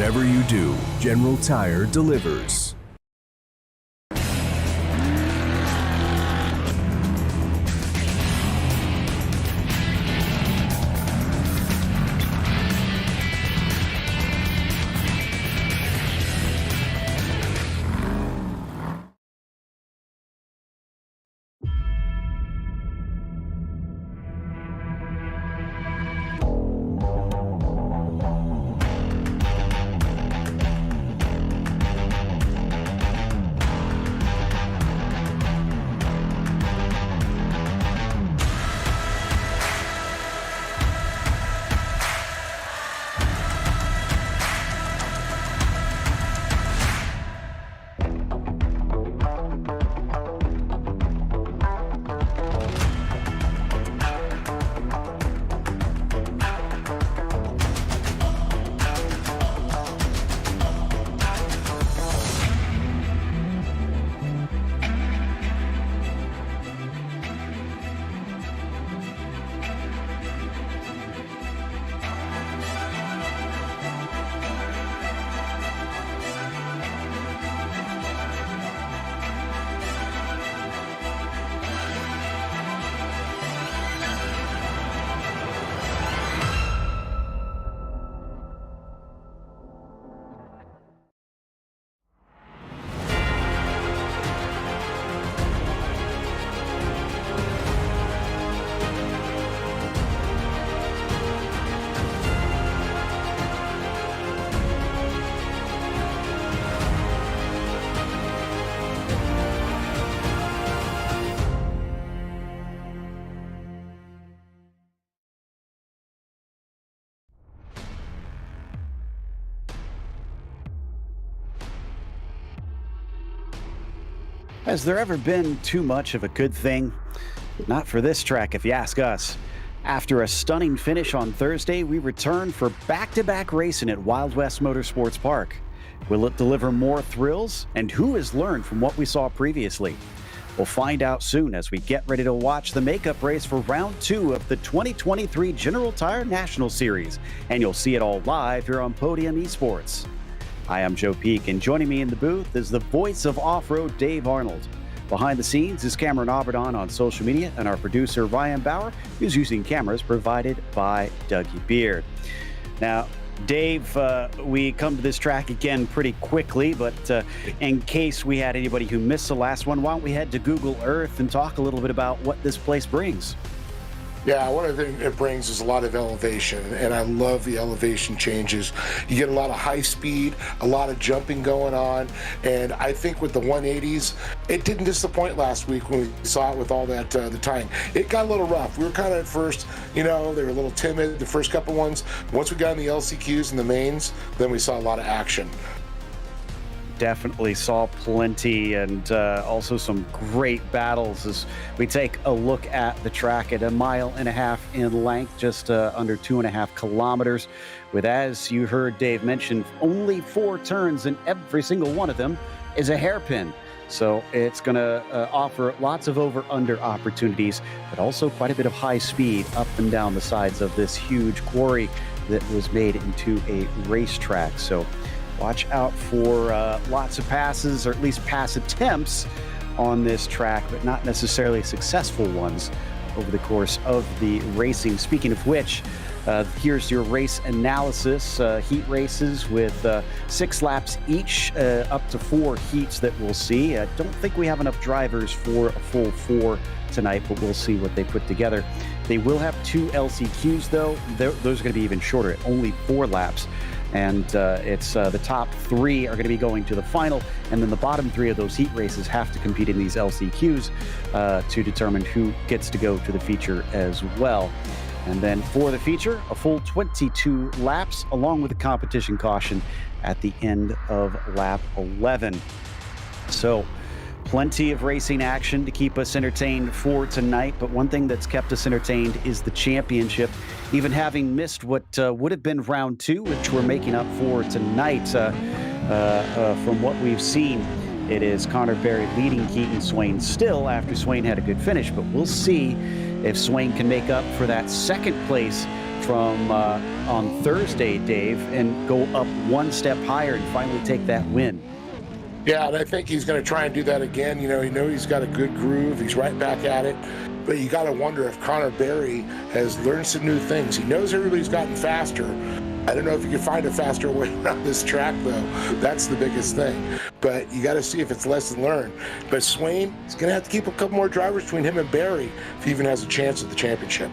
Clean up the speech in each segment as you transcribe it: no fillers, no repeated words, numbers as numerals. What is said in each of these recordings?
Whatever you do, General Tire delivers. Has there ever been too much of a good thing? Not for this track, if you ask us. After a stunning finish on Thursday, we return for back-to-back racing at Wild West Motorsports Park. Will it deliver more thrills? And who has learned from what we saw previously? We'll find out soon as we get ready to watch the makeup race for round 2 of the 2023 General Tire National Series. And you'll see it all live here on Podium Esports. Hi, I'm Joe Peak, and joining me in the booth is the voice of off-road, Dave Arnold. Behind the scenes is Cameron Aberdan on social media, and our producer, Ryan Bauer, who's using cameras provided by Dougie Beard. Now, Dave, we come to this track again pretty quickly, but in case we had anybody who missed the last one, why don't we head to Google Earth and talk a little bit about what this place brings? Yeah, one of the things it brings is a lot of elevation, and I love the elevation changes. You get a lot of high speed, a lot of jumping going on, and I think with the 180s, it didn't disappoint last week when we saw it with all that the tying. It got a little rough. We were kind of at first, they were a little timid, the first couple ones. Once we got in the LCQs and the mains, then we saw a lot of action. Definitely saw plenty, and also some great battles as we take a look at the track at 1.5 miles in length, just under 2.5 kilometers, with, as you heard Dave mention, only 4 turns, and every single one of them is a hairpin. So it's going to offer lots of over-under opportunities, but also quite a bit of high speed up and down the sides of this huge quarry that was made into a racetrack. So watch out for lots of passes, or at least pass attempts on this track, but not necessarily successful ones over the course of the racing. Speaking of which, here's your race analysis. Heat races with 6 laps each, up to 4 heats that we'll see. I don't think we have enough drivers for a full 4 tonight, but we'll see what they put together. They will have 2 LCQs, though. Those are going to be even shorter, only 4 laps. And it's the top 3 are going to be going to the final, and then the bottom 3 of those heat races have to compete in these LCQs to determine who gets to go to the feature as well. And then for the feature, a full 22 laps, along with a competition caution at the end of lap 11. So plenty of racing action to keep us entertained for tonight, but one thing that's kept us entertained is the championship. Even having missed what would have been round 2, which we're making up for tonight, from what we've seen, it is Connor Berry leading Keaton Swain still after Swain had a good finish, but we'll see if Swain can make up for that second place from on Thursday, Dave, and go up one step higher and finally take that win. Yeah, and I think he's going to try and do that again. You know he's got a good groove. He's right back at it. But you got to wonder if Connor Berry has learned some new things. He knows everybody's gotten faster. I don't know if you can find a faster way around this track, though. That's the biggest thing. But you got to see if it's lesson learned. But Swain is going to have to keep a couple more drivers between him and Berry if he even has a chance at the championship.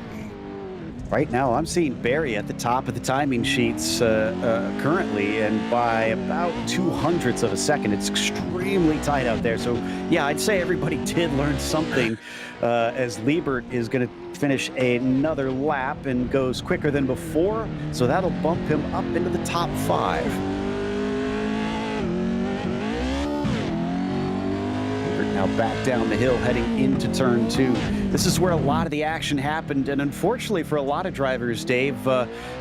Right now, I'm seeing Berry at the top of the timing sheets currently, and by about 200ths of a second. It's extremely tight out there. So, yeah, I'd say everybody did learn something as Liebert is going to finish another lap and goes quicker than before. So that'll bump him up into the top 5. Now back down the hill, heading into turn 2. This is where a lot of the action happened, and unfortunately for a lot of drivers, Dave,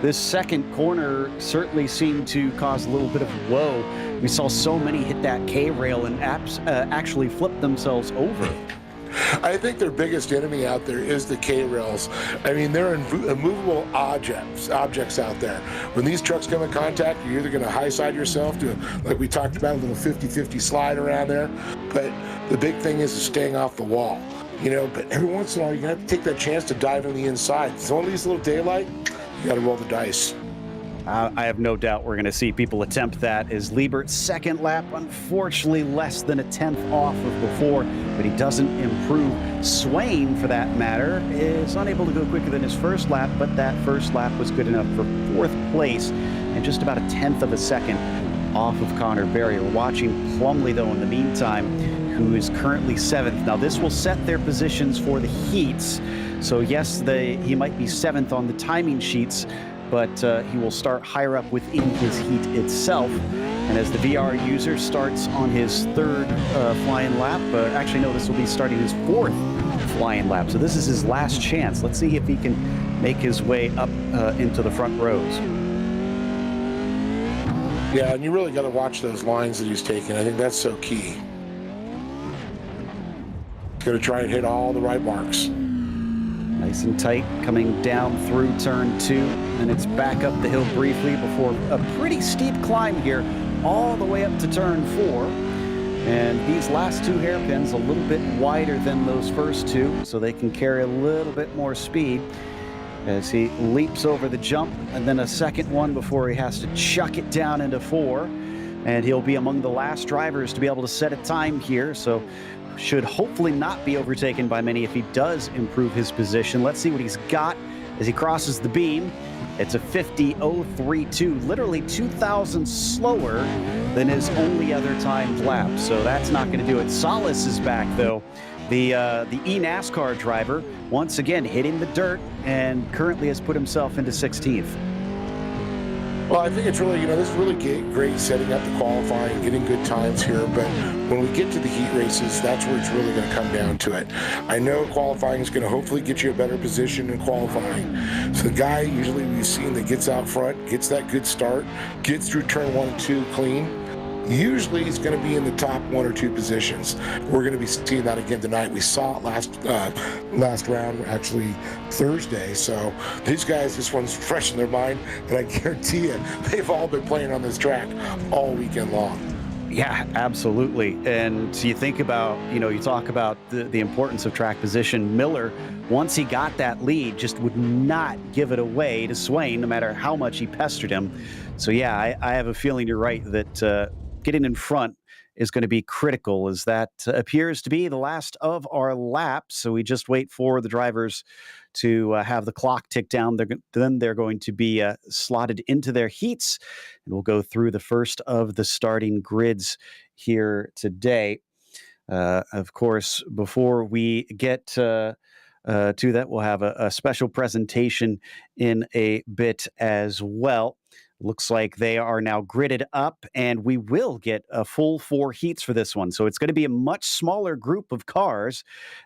this second corner certainly seemed to cause a little bit of woe. We saw so many hit that K-rail and actually flip themselves over. I think their biggest enemy out there is the K-rails. I mean, they're immovable objects out there. When these trucks come in contact, you're either going to high side yourself to, like we talked about, a little 50-50 slide around there. But the big thing is staying off the wall. But every once in a while, you're going to have to take that chance to dive on the inside. It's only these little daylight, you got to roll the dice. I have no doubt we're going to see people attempt that as Liebert's second lap, unfortunately less than a tenth off of before, but he doesn't improve. Swain, for that matter, is unable to go quicker than his first lap, but that first lap was good enough for 4th place and just about a tenth of a second off of Connor Berry. We're watching Plumley, though, in the meantime, who is currently 7th. Now, this will set their positions for the heats. So, yes, he might be 7th on the timing sheets, but he will start higher up within his heat itself. And as the VR user starts on his 3rd flying lap, actually, no, this will be starting his 4th flying lap. So this is his last chance. Let's see if he can make his way up into the front rows. Yeah, and you really got to watch those lines that he's taking. I think that's so key. He's going to try and hit all the right marks. Nice and tight coming down through turn 2, and it's back up the hill briefly before a pretty steep climb here all the way up to turn 4. And these last 2 hairpins a little bit wider than those first 2, so they can carry a little bit more speed as he leaps over the jump, and then a second one before he has to chuck it down into 4. And he'll be among the last drivers to be able to set a time here, so should hopefully not be overtaken by many if he does improve his position. Let's see what he's got as he crosses the beam. It's a 50.032, literally 2,000 slower than his only other timed lap. So that's not going to do it. Salas is back, though. The eNASCAR driver, once again, hitting the dirt and currently has put himself into 16th. Well, I think it's really, this is really great setting up the qualifying, getting good times here. But when we get to the heat races, that's where it's really going to come down to it. I know qualifying is going to hopefully get you a better position in qualifying. So the guy usually we've seen that gets out front, gets that good start, gets through turn 1 and 2 clean, usually he's going to be in the top 1 or 2 positions. We're going to be seeing that again tonight. We saw it last round, actually Thursday. So these guys, this one's fresh in their mind, and I guarantee you, they've all been playing on this track all weekend long. Yeah, absolutely. And you think about, you talk about the importance of track position. Miller, once he got that lead, just would not give it away to Swain, no matter how much he pestered him. So yeah, I have a feeling you're right that getting in front is going to be critical, as that appears to be the last of our laps. So we just wait for the drivers to have the clock tick down. Then they're going to be slotted into their heats, and we'll go through the first of the starting grids here today. Of course, before we get to that, we'll have a special presentation in a bit as well. Looks like they are now gridded up, and we will get a full 4 heats for this one. So it's going to be a much smaller group of cars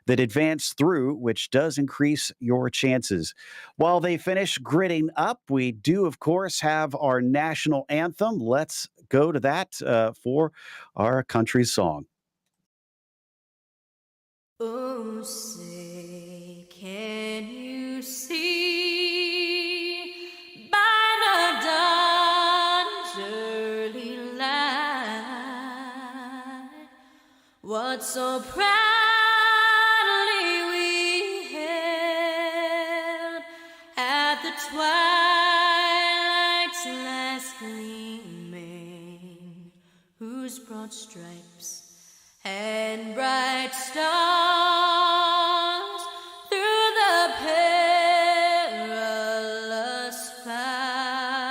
that advance through, which does increase your chances. While they finish gridding up, we do, of course, have our national anthem. Let's go to that for our country song. Oh, say, can you see so proudly we hailed at the twilight's last gleaming, whose broad stripes and bright stars through the perilous fight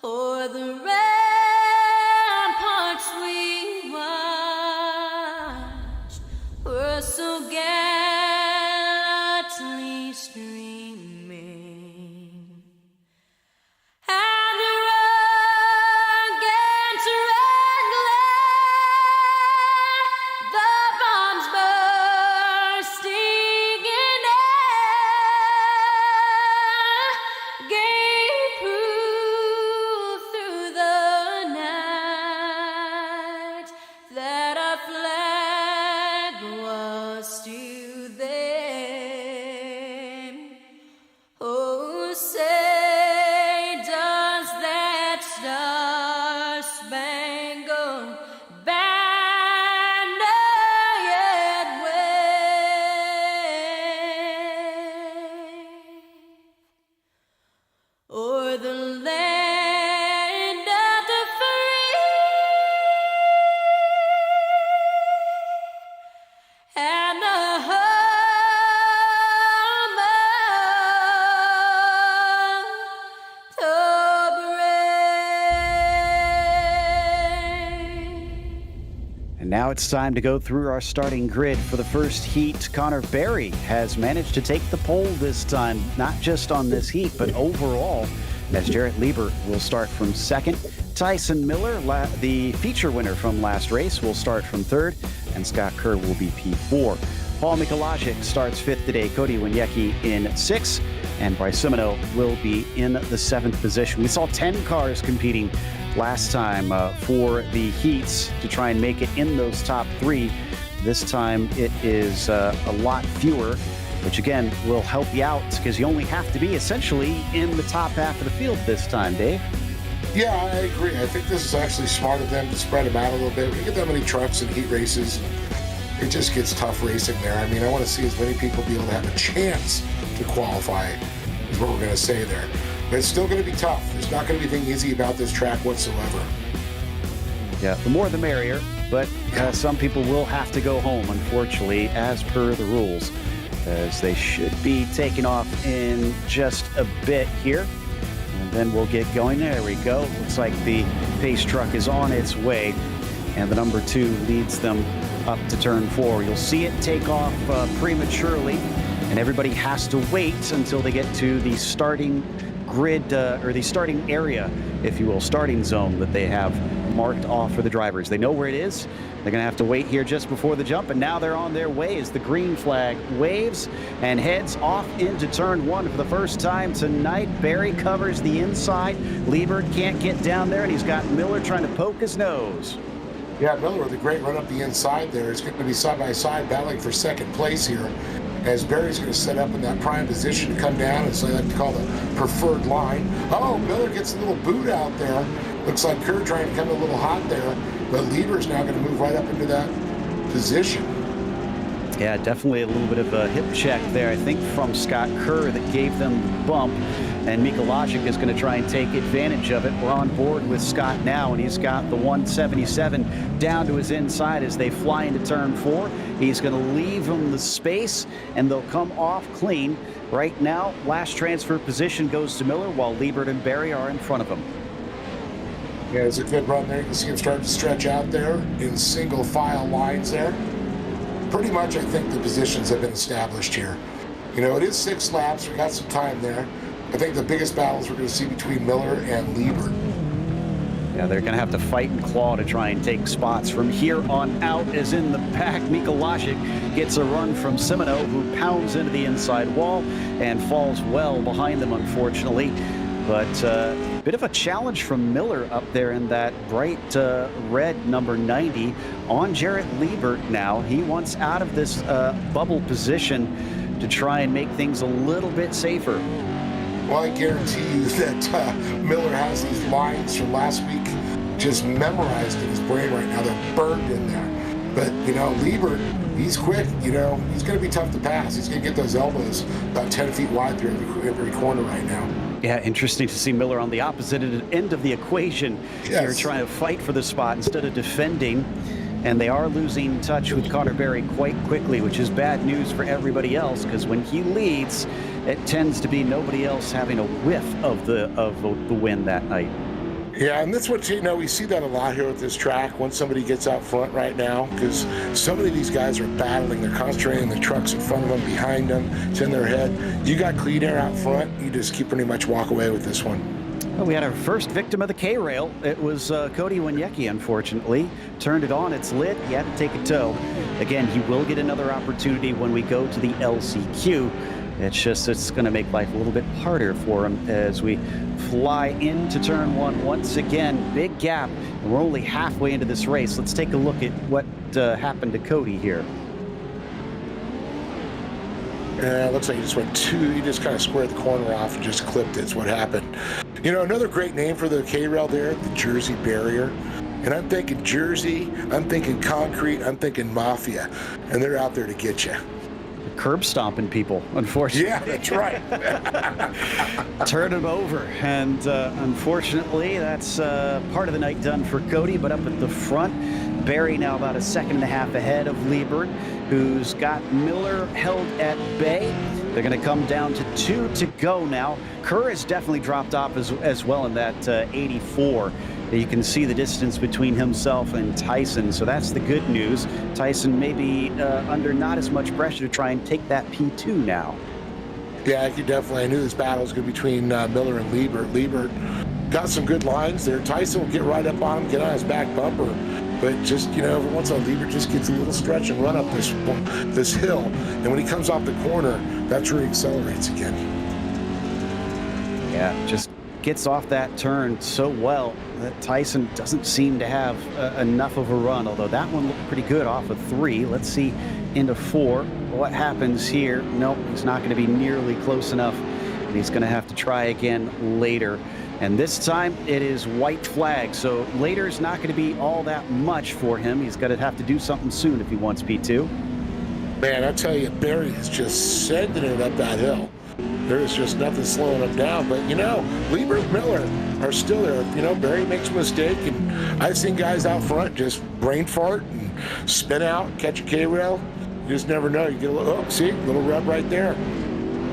o'er the ramparts we watched were so gallantly streaming. And the rugged red glare, the bombs bursting in air, gave proof through the night that our flag was still there. Oh, say does that star-spangled banner yet wave o'er the land of the free and the home of the brave. And now it's time to go through our starting grid for the first heat. Connor Berry has managed to take the pole this time, not just on this heat, but overall, as Jarrett Liebert will start from second. Tyson Miller, the feature winner from last race, will start from third, and Scott Kerr will be P4. Paul Mikolajic starts fifth today, Cody Wieniecki in sixth, and Bryce Simino will be in the seventh position. We saw 10 cars competing last time for the heats to try and make it in those top three. This time it is a lot fewer, which again will help you out because you only have to be essentially in the top half of the field this time, Dave. Yeah, I agree. I think this is actually smart of them to spread them out a little bit. When you get that many trucks and heat races, it just gets tough racing there. I mean, I want to see as many people be able to have a chance to qualify, is what we're going to say there. But it's still going to be tough. There's not going to be anything easy about this track whatsoever. Yeah, the more the merrier, but some people will have to go home, unfortunately, as per the rules, as they should be taking off in just a bit here. And then we'll get going. There we go. Looks like the pace truck is on its way, and the number 2 leads them up to turn 4. You'll see it take off prematurely, and everybody has to wait until they get to the starting grid, or the starting area, if you will, starting zone that they have marked off for the drivers. They know where it is. They're going to have to wait here just before the jump, and now they're on their way as the green flag waves and heads off into turn 1 for the first time tonight. Berry covers the inside. Liebert can't get down there, and he's got Miller trying to poke his nose. Yeah, Miller with a great run up the inside there. It's going to be side-by-side battling for second place here, as Berry's going to set up in that prime position to come down, and so they like to call the preferred line. Oh, Miller gets a little boot out there. Looks like Kerr trying to come a little hot there, but Lieber's now going to move right up into that position. Yeah, definitely a little bit of a hip check there, I think, from Scott Kerr that gave them the bump. And Mikolajic is going to try and take advantage of it. We're on board with Scott now, and he's got the 177 down to his inside as they fly into turn 4. He's going to leave him the space, and they'll come off clean. Right now, last transfer position goes to Miller, while Liebert and Berry are in front of him. Yeah, it's a good run there. You can see him starting to stretch out there in single file lines there. Pretty much, I think the positions have been established here. You know, it is 6 laps. We got some time there. I think the biggest battles we're going to see between Miller and Liebert. Yeah, they're going to have to fight and claw to try and take spots from here on out, as in the back, Mikolajic gets a run from Simino, who pounds into the inside wall and falls well behind them, unfortunately. But a bit of a challenge from Miller up there in that bright red number 90 on Jarrett Liebert now. He wants out of this bubble position to try and make things a little bit safer. Well, I guarantee you that Miller has these lines from last week just memorized in his brain right now. They're burned in there. But, Liebert, he's quick. He's going to be tough to pass. He's going to get those elbows about 10 feet wide through every corner right now. Yeah, interesting to see Miller on the opposite end of the equation. Yes. Here trying to fight for the spot instead of defending. And they are losing touch with Connor Berry quite quickly, which is bad news for everybody else, because when he leads, it tends to be nobody else having a whiff of the win that night. Yeah, and that's what, we see that a lot here with this track once somebody gets out front right now, because so many of these guys are battling. They're concentrating the trucks in front of them, behind them. It's in their head. You got clean air out front. You just keep pretty much walk away with this one. Well, we had our first victim of the K-Rail. It was Cody Winiecki, unfortunately. Turned it on, it's lit, he had to take a tow. Again, he will get another opportunity when we go to the LCQ. It's going to make life a little bit harder for him as we fly into turn one. Once again, big gap, and we're only halfway into this race. Let's take a look at what happened to Cody here. Yeah, it looks like he just went he just kind of squared the corner off and just clipped it. It's what happened. Another great name for the K-Rail there, the Jersey Barrier. And I'm thinking Jersey, I'm thinking concrete, I'm thinking mafia. And they're out there to get you. Curb stomping people, unfortunately. Yeah, that's right. Turn him over. And unfortunately, that's part of the night done for Cody. But up at the front, Barry now about a second and a half ahead of Liebert, who's got Miller held at bay. They're going to come down to 2 to go now. Kerr has definitely dropped off as well in that 84. You can see the distance between himself and Tyson, so that's the good news. Tyson may be under not as much pressure to try and take that P2 now. Yeah, I knew this battle was going to be between Miller and Liebert. Liebert got some good lines there. Tyson will get right up on him, get on his back bumper. But just, every once in a while, Liebert just gets a little stretch and run up this hill. And when he comes off the corner, that's where he accelerates again. Yeah, just gets off that turn so well that Tyson doesn't seem to have enough of a run, although that one looked pretty good off of 3. Let's see into 4. What happens here? Nope, he's not going to be nearly close enough, and he's going to have to try again later. And this time it is white flag, so later is not going to be all that much for him. He's going to have to do something soon if he wants P2. Man, I tell you, Barry is just sending it up that hill. There is just nothing slowing him down. But, Liebert and Miller are still there. Barry makes a mistake, and I've seen guys out front just brain fart and spin out, catch a K-Rail. You just never know. You get a little rub right there.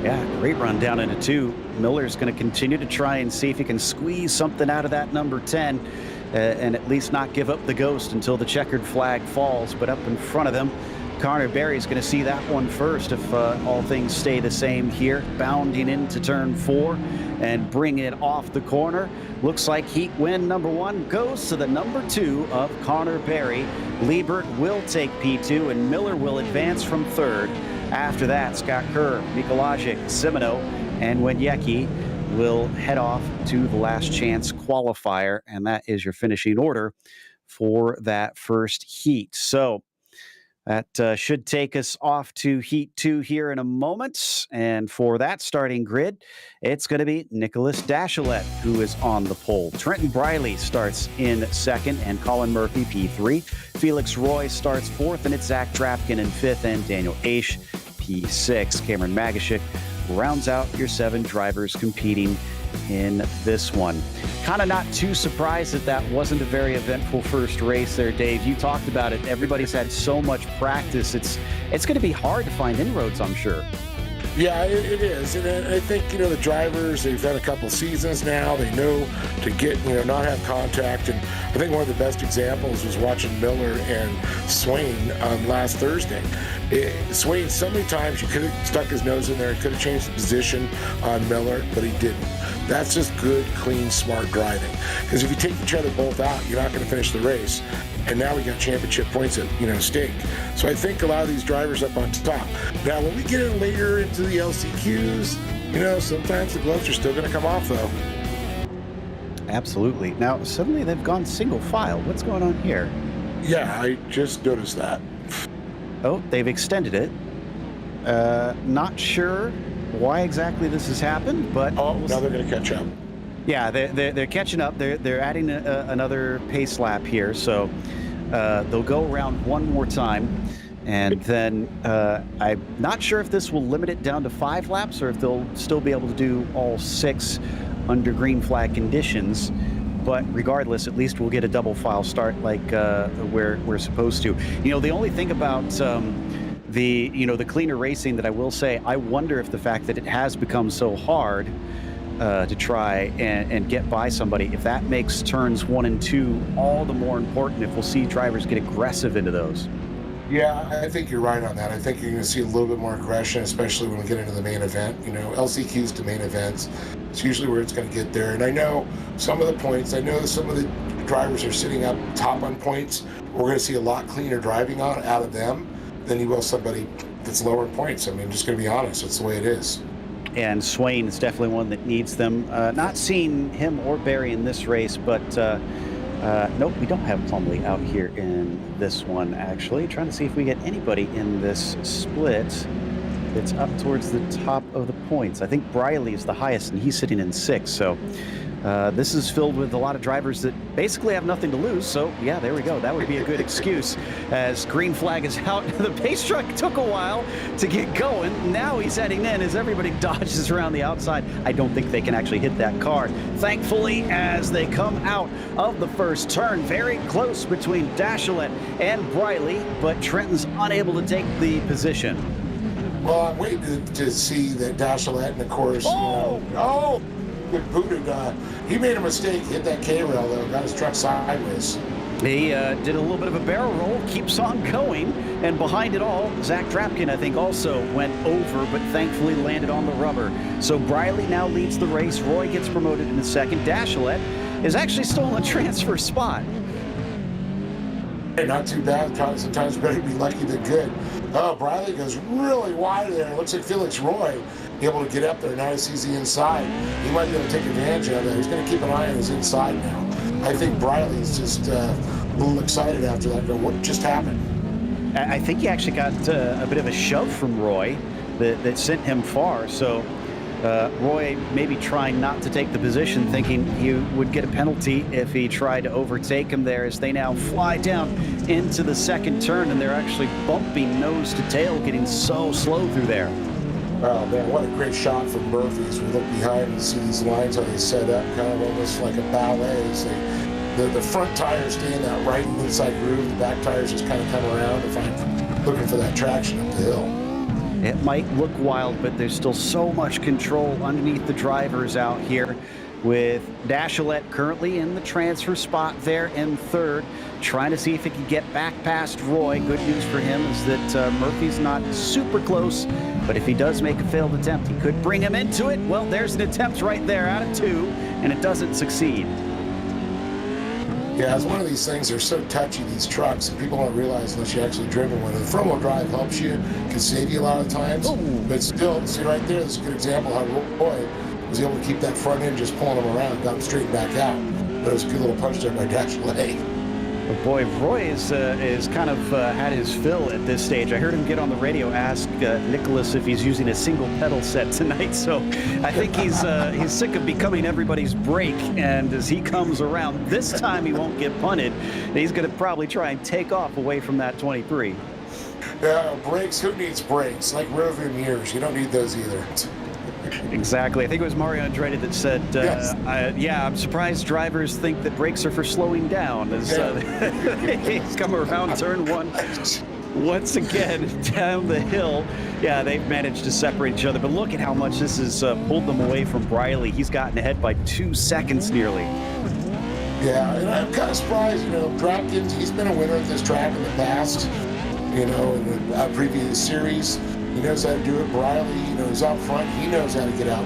Yeah, great run down into 2. Miller's going to continue to try and see if he can squeeze something out of that number 10 and at least not give up the ghost until the checkered flag falls. But up in front of them, Connor Berry's going to see that one first if all things stay the same here. Bounding into turn 4 and bringing it off the corner. Looks like heat win number 1 goes to the number 2 of Connor Berry. Liebert will take P2 and Miller will advance from 3rd. After that, Scott Kerr, Mikolajic, Simino, and Winiecki will head off to the last chance qualifier, and that is your finishing order for that first heat. So that should take us off to Heat 2 here in a moment. And for that starting grid, it's going to be Nicholas Dachelet, who is on the pole. Trenton Briley starts in 2nd, and Colin Murphy, P3. Felix Roy starts 4th, and it's Zach Drapkin in 5th, and Daniel Aish, P6. Cameron Magashik rounds out your 7 drivers competing in this one. Kind of not too surprised that wasn't a very eventful first race there, Dave. You talked about it. Everybody's had so much practice. It's going to be hard to find inroads, I'm sure. Yeah, it is. And I think, the drivers, they've had a couple seasons now. They know to get, not have contact. And I think one of the best examples was watching Miller and Swain last Thursday. Swain, so many times you could have stuck his nose in there, could have changed the position on Miller, but he didn't. That's just good, clean, smart driving. Because if you take each other both out, you're not going to finish the race. And now we got championship points at, stake. So I think a lot of these drivers up on top. Now, when we get in later into the LCQs, sometimes the gloves are still going to come off, though. Absolutely. Now, suddenly they've gone single file. What's going on here? Yeah, I just noticed that. Oh, they've extended it. Not sure why exactly this has happened, but... Oh, now they're going to catch up. Yeah, they're catching up. They're adding another pace lap here, so They'll go around one more time, and then I'm not sure if this will limit it down to 5 laps or if they'll still be able to do all 6 under green flag conditions. But regardless, at least we'll get a double file start like we're supposed to. The only thing about the cleaner racing that I will say, I wonder if the fact that it has become so hard to try and get by somebody, if that makes turns 1 and 2 all the more important, if we'll see drivers get aggressive into those. Yeah, I think you're right on that. I think you're going to see a little bit more aggression, especially when we get into the main event. LCQs to main events, it's usually where it's going to get there. And I know some of the points, I know some of the drivers are sitting up top on points. We're going to see a lot cleaner driving out of them than you will somebody that's lower in points. I mean, I'm just going to be honest. That's the way it is. And Swain is definitely one that needs them. Not seeing him or Barry in this race, but nope, we don't have Plumlee out here in this one, actually. Trying to see if we get anybody in this split that's up towards the top of the points. I think Briley is the highest, and he's sitting in 6th. So this is filled with a lot of drivers that basically have nothing to lose. So, yeah, there we go. That would be a good excuse. As green flag is out, the pace truck took a while to get going. Now he's heading in as everybody dodges around the outside. I don't think they can actually hit that car. Thankfully, as they come out of the first turn, very close between Dashalet and Briley, but Trenton's unable to take the position. Well, I'm waiting to see that Dashalet, and of course, good booted. He made a mistake, hit that K-rail though, got his truck sideways. He did a little bit of a barrel roll, keeps on going, and behind it all, Zach Drapkin, I think, also went over, but thankfully landed on the rubber. So Briley now leads the race. Roy gets promoted in the second. Dashalet is actually still in the transfer spot. Hey, not too bad. Sometimes better be lucky than good. Oh, Briley goes really wide there. It looks like Felix Roy able to get up there. Now he sees the inside. He might be able to take advantage of that. He's going to keep an eye on his inside now. I think Briley's just a little excited after that. What just happened? I think he actually got a bit of a shove from Roy that sent him far. So Roy maybe trying not to take the position, thinking he would get a penalty if he tried to overtake him there, as they now fly down into the second turn, and they're actually bumping nose to tail, getting so slow through there. Oh man, what a great shot from Murphy as we look behind and see these lines, how they set up, kind of almost like a ballet. The front tires stay in that right inside groove, the back tires just kind of come around to find, looking for that traction up the hill. It might look wild, but there's still so much control underneath the drivers out here, with Dashalet currently in the transfer spot there in 3rd, trying to see if he can get back past Roy. Good news for him is that Murphy's not super close, but if he does make a failed attempt, he could bring him into it. Well, there's an attempt right there out of 2, and it doesn't succeed. Yeah, it's one of these things, they're so touchy, these trucks, and people don't realize unless you actually driven one. The front-wheel drive helps you, can save you a lot of times, but still, see right there, this is a good example how Roy was able to keep that front end just pulling him around, got him straight back out. But it was a good little punch there by Dashalet. But boy, Roy is kind of had his fill at this stage. I heard him get on the radio, ask Nicholas if he's using a single pedal set tonight. So I think he's sick of becoming everybody's brake. And as he comes around, this time he won't get punted. He's going to probably try and take off away from that 23. Brakes, who needs brakes? Like rear view mirrors, you don't need those either. Exactly. I think it was Mario Andretti that said, yes. I'm surprised drivers think that brakes are for slowing down as they come around turn 1 once again down the hill. Yeah, they've managed to separate each other, but look at how much this has pulled them away from Briley. He's gotten ahead by 2 seconds nearly. Yeah, and I'm kind of surprised, Drapkin, he's been a winner at this track in the past, in the previous series. He knows how to do it. Briley, he's out front. He knows how to get out.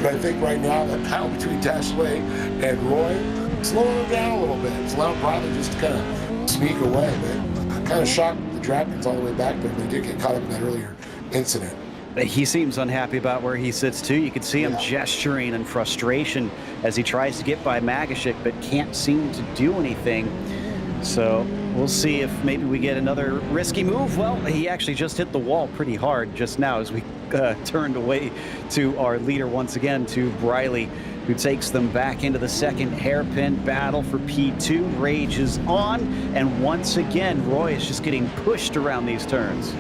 But I think right now that battle between Dashalet and Roy, slowing him down a little bit. It's allowed Briley just to kind of sneak away. But I'm kind of shocked the Drapkins all the way back there. They did get caught up in that earlier incident. He seems unhappy about where he sits, too. You can see him gesturing in frustration as he tries to get by Magashik, but can't seem to do anything. So we'll see if maybe we get another risky move. Well, he actually just hit the wall pretty hard just now as we turned away to our leader once again, to Briley. who takes them back into the second hairpin battle for P2. Rage is on, and once again, Roy is just getting pushed around these turns.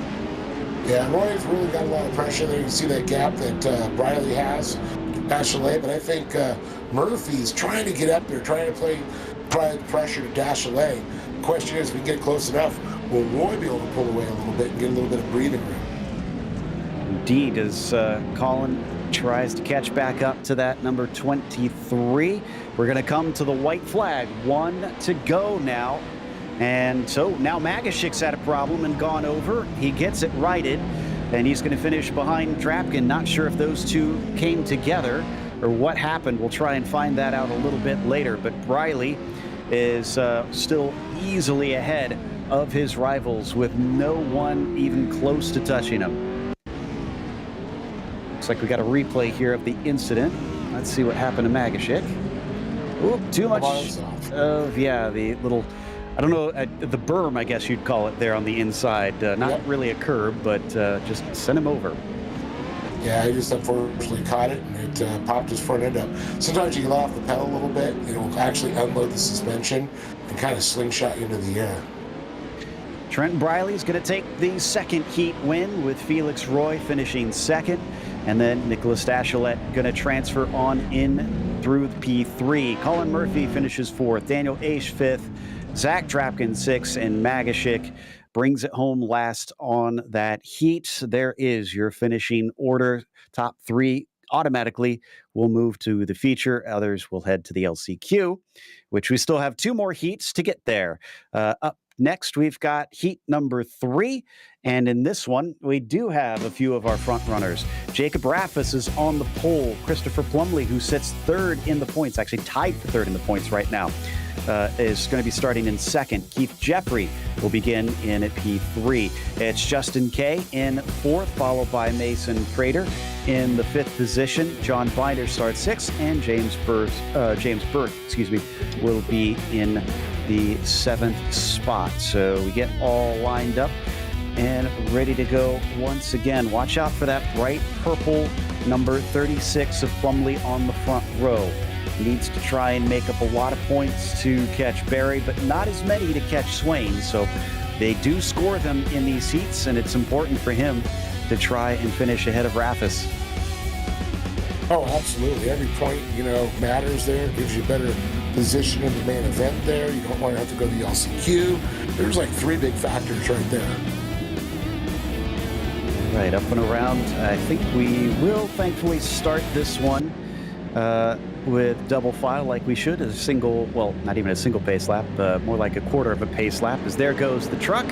Yeah, Roy's really got a lot of pressure there. You can see that gap that Briley has, Dashalet, but I think Murphy's trying to get up there, trying to apply the pressure to Dashalet. The question is, if we get close enough, will Roy be able to pull away a little bit and get a little bit of breathing room? Indeed, as Colin tries to catch back up to that number 23. We're going to come to the white flag. 1 to go now. And so now Magashik's had a problem and gone over. He gets it righted, and he's going to finish behind Drapkin. Not sure if those two came together or what happened. We'll try and find that out a little bit later. But Briley is still easily ahead of his rivals with no one even close to touching him. Looks like we got a replay here of the incident. Let's see what happened to Magashik. Oop, too much of, yeah, the little, I don't know, the berm, I guess you'd call it there on the inside. Not really a curb, but just sent him over. Yeah, he just unfortunately caught it, and it popped his front end up. Sometimes you can let off the pedal a little bit, it'll actually unload the suspension and kind of slingshot you into the air. Trent Briley's going to take the second heat win, with Felix Roy finishing second, and then Nicholas Dashalet going to transfer on in through the P3. Colin Murphy finishes fourth, Daniel Aish fifth, Zach Drapkin sixth, and Magashik brings it home last on that heat. There is your finishing order. Top three automatically will move to the feature. Others will head to the LCQ, which we still have two more heats to get there. Up next, we've got heat number 3. And in this one, we do have a few of our front runners. Jacob Raffis is on the pole. Christopher Plumley, who sits third in the points, actually tied for third in the points right now, is going to be starting in second. Keith Jeffrey will begin in at P3. It's Justin Kay in fourth, followed by Mason Prater in the fifth position. John Binder starts sixth, and James Burke, will be in the seventh spot. So we get all lined up and ready to go once again. Watch out for that bright purple number 36 of Plumley on the front row. Needs to try and make up a lot of points to catch Barry, but not as many to catch Swain. So they do score them in these heats, and it's important for him to try and finish ahead of Raffis. Oh, absolutely. Every point, matters there. It gives you a better position in the main event there. You don't want to have to go to the LCQ. There's like 3 big factors right there. Right, up and around. I think we will thankfully start this one with double file like we should. A single, well, not even a single pace lap, more like a quarter of a pace lap, as there goes the truck.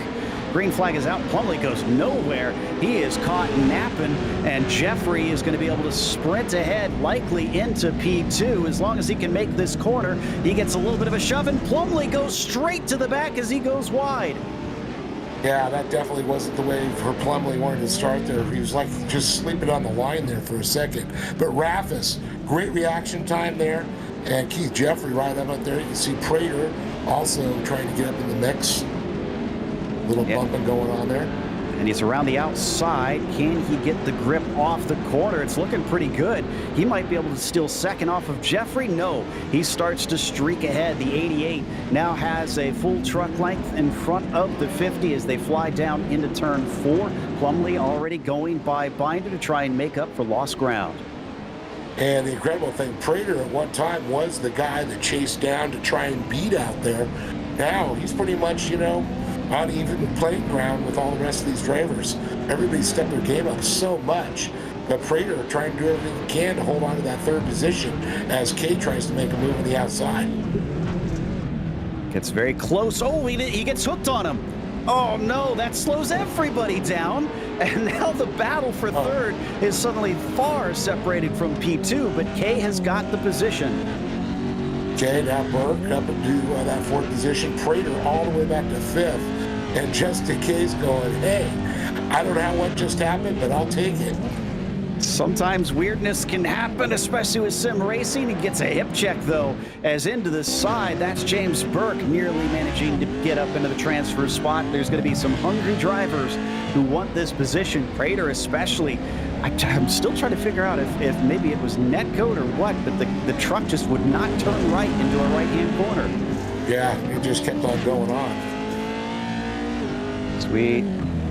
Green flag is out. Plumley goes nowhere. He is caught napping, and Jeffrey is going to be able to sprint ahead, likely into P2. As long as he can make this corner, he gets a little bit of a shove, and Plumley goes straight to the back as he goes wide. Yeah, that definitely wasn't the way for Plumley wanted to start there. He was like just sleeping on the line there for a second. But Raffis, great reaction time there. And Keith Jeffrey right up there. You can see Prater also trying to get up in the mix. Little bumping going on there. And he's around the outside. Can he get the grip off the corner? It's looking pretty good. He might be able to steal second off of Jeffrey. No, he starts to streak ahead. The 88 now has a full truck length in front of the 50 as they fly down into turn 4. Plumley already going by Binder to try and make up for lost ground. And the incredible thing, Prater at one time was the guy that chased down to try and beat out there. Now he's pretty much, on even playing ground with all the rest of these drivers. Everybody stepped their game up so much, but Prater trying to do everything he can to hold on to that third position as Kay tries to make a move on the outside. Gets very close. Oh, he gets hooked on him. Oh no, that slows everybody down. And now the battle for third is suddenly far separated from P2, but Kay has got the position. Okay, now Burke up into that fourth position. Prater all the way back to fifth. And Justin Kay's going, hey, I don't know what just happened, but I'll take it. Sometimes weirdness can happen, especially with sim racing. He gets a hip check, though, as into the side. That's James Burke nearly managing to get up into the transfer spot. There's going to be some hungry drivers who want this position. Prater especially I'm still trying to figure out if maybe it was netcode or what, but the truck just would not turn right into a right-hand corner. Yeah, it just kept on going on. As we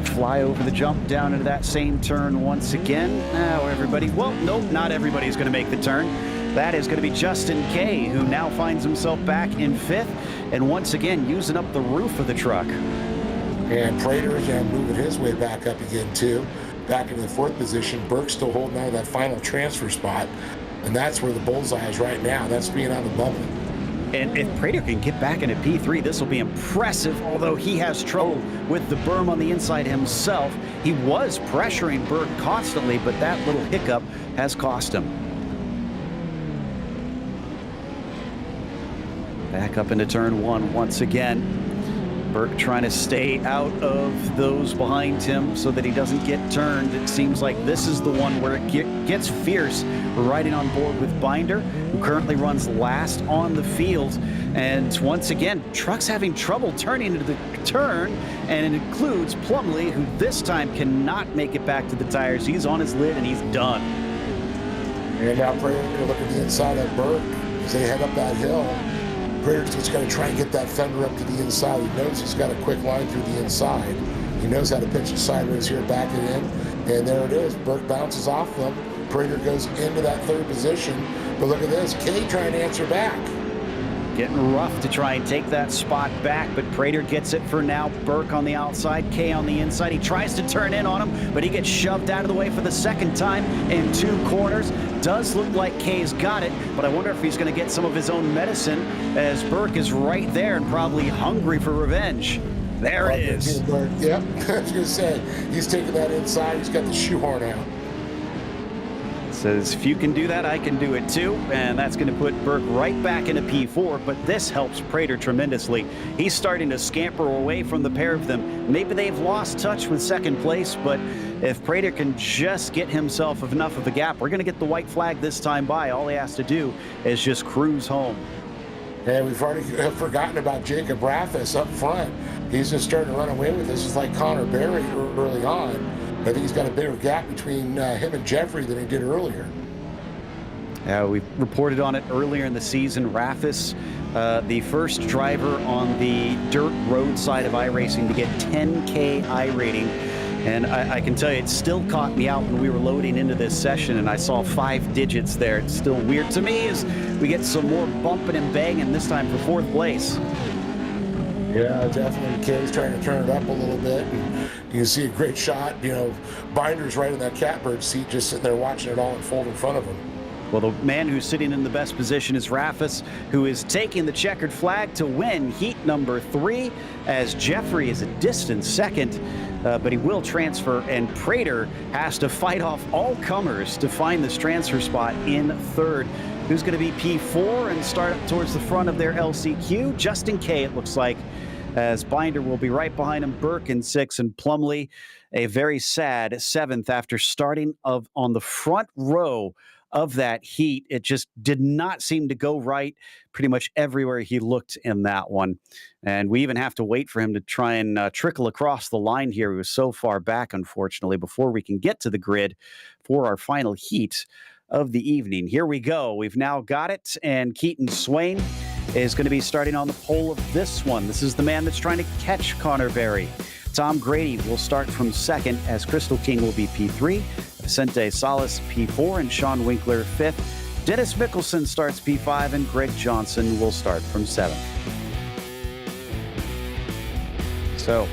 fly over the jump down into that same turn once again. Now everybody, well, nope, not everybody's going to make the turn. That is going to be Justin Kay, who now finds himself back in 5th, and once again using up the roof of the truck. And Prater's moving his way back up again, too. Back into the 4th position. Burke's still holding on to that final transfer spot. And that's where the bullseye is right now. That's being on the bubble. And if Prater can get back into P3, this will be impressive, although he has trouble with the berm on the inside himself. He was pressuring Burke constantly, but that little hiccup has cost him. Back up into turn 1 once again. Burke trying to stay out of those behind him so that he doesn't get turned. It seems like this is the one where it gets fierce, riding on board with Binder, who currently runs last on the field. And once again, truck's having trouble turning into the turn, and it includes Plumlee, who this time cannot make it back to the tires. He's on his lid and he's done. And now Prater looking at the inside of Burke as they head up that hill. Prater's just got to try and get that fender up to the inside. He knows he's got a quick line through the inside. He knows how to pitch it sideways here, back it in. And there it is. Burke bounces off them. Prater goes into that 3rd position. But look at this. Kay trying to answer back. Getting rough to try and take that spot back, but Prater gets it for now. Burke on the outside, Kay on the inside. He tries to turn in on him, but he gets shoved out of the way for the 2nd time in 2 corners. Does look like Kay's got it, but I wonder if he's going to get some of his own medicine, as Burke is right there and probably hungry for revenge. There it is. Yep, I was going to say, he's taking that inside. He's got the shoehorn out. Says, if you can do that, I can do it too. And that's going to put Burke right back into P4, but this helps Prater tremendously. He's starting to scamper away from the pair of them. Maybe they've lost touch with 2nd place, but if Prater can just get himself enough of a gap, we're going to get the white flag this time by. All he has to do is just cruise home. And we've already forgotten about Jacob Rathis up front. He's just starting to run away with this. It's like Connor Berry early on. I think he's got a bigger gap between him and Jeffrey than he did earlier. We reported on it earlier in the season. Rathis, the first driver on the dirt road side of iRacing to get 10K I rating. And I can tell you, it still caught me out when we were loading into this session and I saw 5 digits there. It's still weird to me as we get some more bumping and banging, this time for 4th place. Yeah, definitely. Kay's trying to turn it up a little bit. And you can see a great shot. You know, Binder's right in that catbird seat, just sitting there watching it all unfold in front of him. Well, the man who's sitting in the best position is Rathis, who is taking the checkered flag to win heat number 3, as Jeffrey is a distant 2nd, but he will transfer, and Prater has to fight off all comers to find this transfer spot in 3rd. Who's going to be P4 and start up towards the front of their LCQ? Justin Kay, it looks like, as Binder will be right behind him. Burke in 6th, and Plumlee a very sad 7th after starting on the front row of that heat. It just did not seem to go right pretty much everywhere he looked in that one. And we even have to wait for him to try and trickle across the line here. He was so far back, unfortunately, before we can get to the grid for our final heat of the evening. Here we go. We've now got it, and Keaton Swain is going to be starting on the pole of this one. This is the man that's trying to catch Connor Berry. Tom Grady will start from 2nd, as Crystal King will be P3, Vicente Salas P4, and Sean Winkler 5th. Dennis Mickelson starts P5, and Greg Johnson will start from 7th. So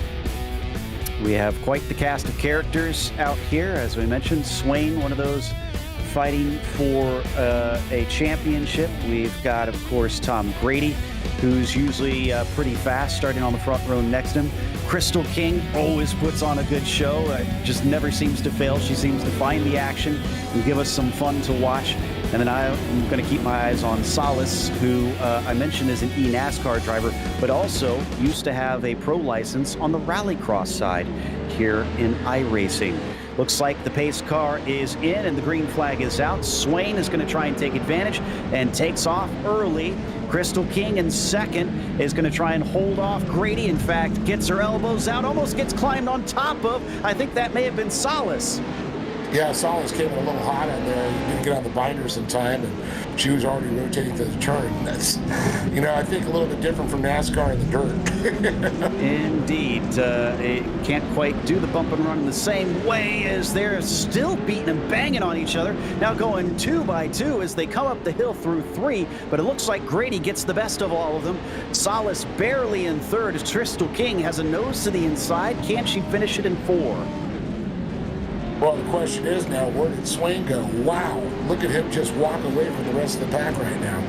we have quite the cast of characters out here. As we mentioned, Swain, one of those fighting for a championship. We've got, of course, Tom Grady, who's usually pretty fast, starting on the front row next to him. Crystal King always puts on a good show, just never seems to fail. She seems to find the action and give us some fun to watch. And then I'm going to keep my eyes on Salas, who I mentioned is an eNASCAR driver, but also used to have a pro license on the rallycross side here in iRacing. Looks like the pace car is in and the green flag is out. Swain is going to try and take advantage and takes off early. Crystal King in 2nd is going to try and hold off Grady. In fact, gets her elbows out, almost gets climbed on top of. I think that may have been Salas. Yeah, Solis came in a little hot on there. Didn't get on the binders in time, and she was already rotating to the turn. That's, I think a little bit different from NASCAR in the dirt. Indeed. It can't quite do the bump and run in the same way as they're still beating and banging on each other. Now going 2 by 2 as they come up the hill through 3, but it looks like Grady gets the best of all of them. Solis barely in third as Crystal King has a nose to the inside. Can she finish it in 4? Well, the question is now, where did Swain go? Wow, look at him just walk away from the rest of the pack right now.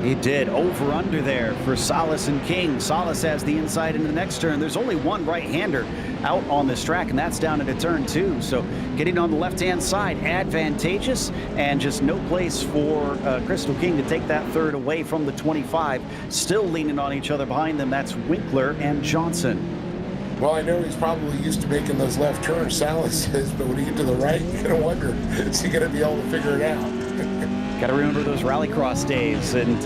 He did. Over under there for Solis and King. Solis has the inside into the next turn. There's only one right-hander out on this track, and that's down into turn 2. So getting on the left-hand side, advantageous, and just no place for Crystal King to take that third away from the 25. Still leaning on each other behind them. That's Winkler and Johnson. Well, I know he's probably used to making those left turns, Salas is, but when you get to the right, you're going to wonder, is he going to be able to figure it out? Got to remember those rallycross days, and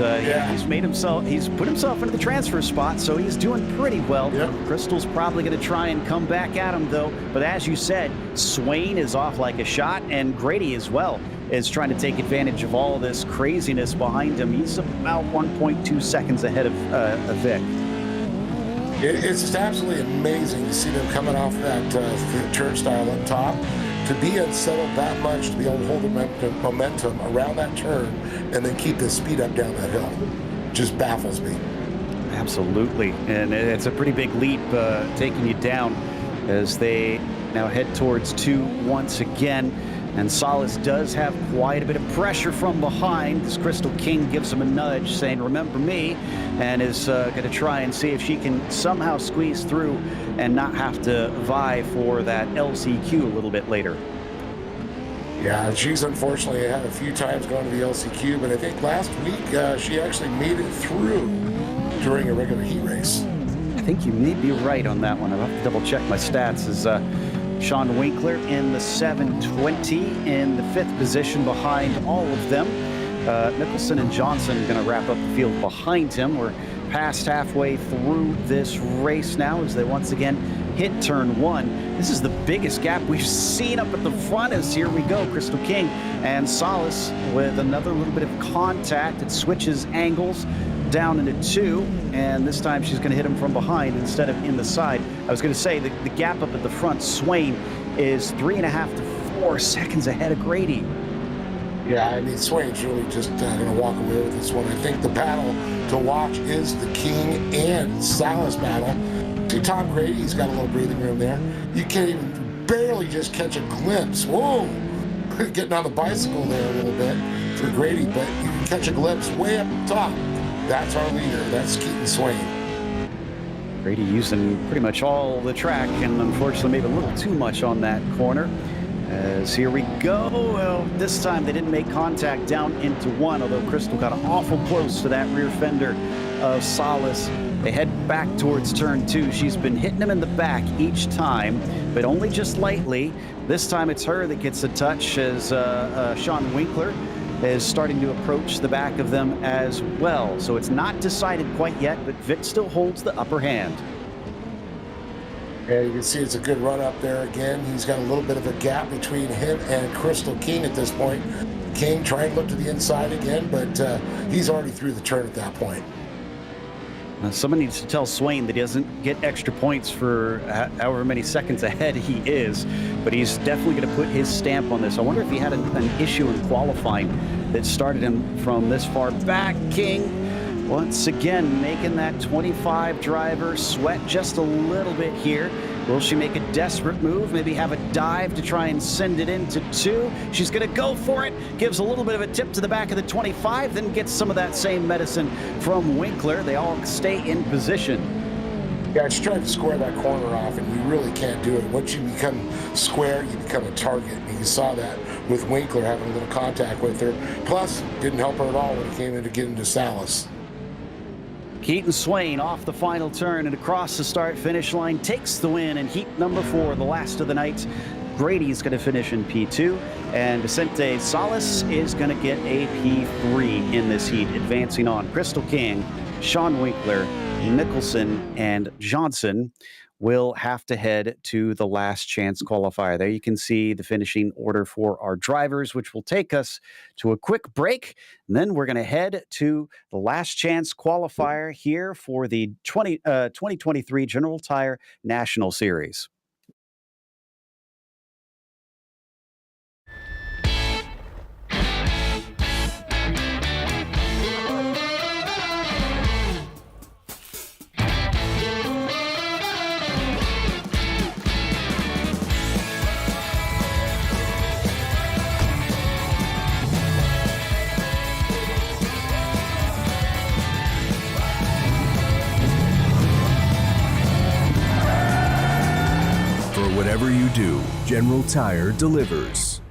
he's put himself into the transfer spot, so he's doing pretty well. Yep. Crystal's probably going to try and come back at him, though. But as you said, Swain is off like a shot, and Grady as well is trying to take advantage of all this craziness behind him. He's about 1.2 seconds ahead of Vic. It's just absolutely amazing to see them coming off that turnstile up top. To be unsettled that much, to be able to hold the momentum around that turn and then keep the speed up down that hill, just baffles me. Absolutely, and it's a pretty big leap taking you down as they now head towards 2 once again. And Solis does have quite a bit of pressure from behind as Crystal King gives him a nudge saying, remember me, and is going to try and see if she can somehow squeeze through and not have to vie for that LCQ a little bit later. Yeah, she's unfortunately had a few times going to the LCQ, but I think last week she actually made it through during a regular heat race. I think you may be right on that one. I'll have to double check my stats. As Sean Winkler in the 720 in the 5th position behind all of them. Nicholson and Johnson going to wrap up the field behind him. We're past halfway through this race now as they once again hit turn 1. This is the biggest gap we've seen up at the front as here we go. Crystal King and Solis with another little bit of contact. It switches angles down into 2, and this time she's going to hit him from behind instead of in the side. I was going to say the gap up at the front, Swain is 3.5 to 4 seconds ahead of Grady. Yeah, I mean, Swain's really just going to walk away with this one. I think the battle to watch is the King and Salas battle. See, Tom Grady's got a little breathing room there. You can't even barely just catch a glimpse. Whoa! Getting on the bicycle there a little bit for Grady, but you can catch a glimpse way up top. That's our leader. That's Keaton Swain. Grady using pretty much all the track, and unfortunately maybe a little too much on that corner. As here we go. Well, this time they didn't make contact down into 1, although Crystal got awful close to that rear fender of Solis. They head back towards turn 2. She's been hitting him in the back each time, but only just lightly. This time it's her that gets a touch as Sean Winkler is starting to approach the back of them as well. So it's not decided quite yet, but Vic still holds the upper hand. Yeah, you can see it's a good run up there again. He's got a little bit of a gap between him and Crystal King at this point. King trying to look to the inside again, but he's already through the turn at that point. Someone needs to tell Swain that he doesn't get extra points for however many seconds ahead he is, but he's definitely going to put his stamp on this. I wonder if he had an issue in qualifying that started him from this far back. King, once again, making that 25 driver sweat just a little bit here. Will she make a desperate move? Maybe have a dive to try and send it into 2. She's going to go for it. Gives a little bit of a tip to the back of the 25, then gets some of that same medicine from Winkler. They all stay in position. Yeah, she tried to square that corner off, and you really can't do it. Once you become square, you become a target. And you saw that with Winkler having a little contact with her. Plus, didn't help her at all when it came in to get into Salas. Keaton Swain off the final turn and across the start-finish line takes the win in heat number 4, the last of the night. Grady's going to finish in P2, and Vicente Solis is going to get a P3 in this heat, advancing on Crystal King, Sean Winkler, Nicholson, and Johnson, will have to head to the last chance qualifier. There you can see the finishing order for our drivers, which will take us to a quick break. And then we're going to head to the last chance qualifier here for the 2023 General Tire National Series. Whatever you do, General Tire delivers.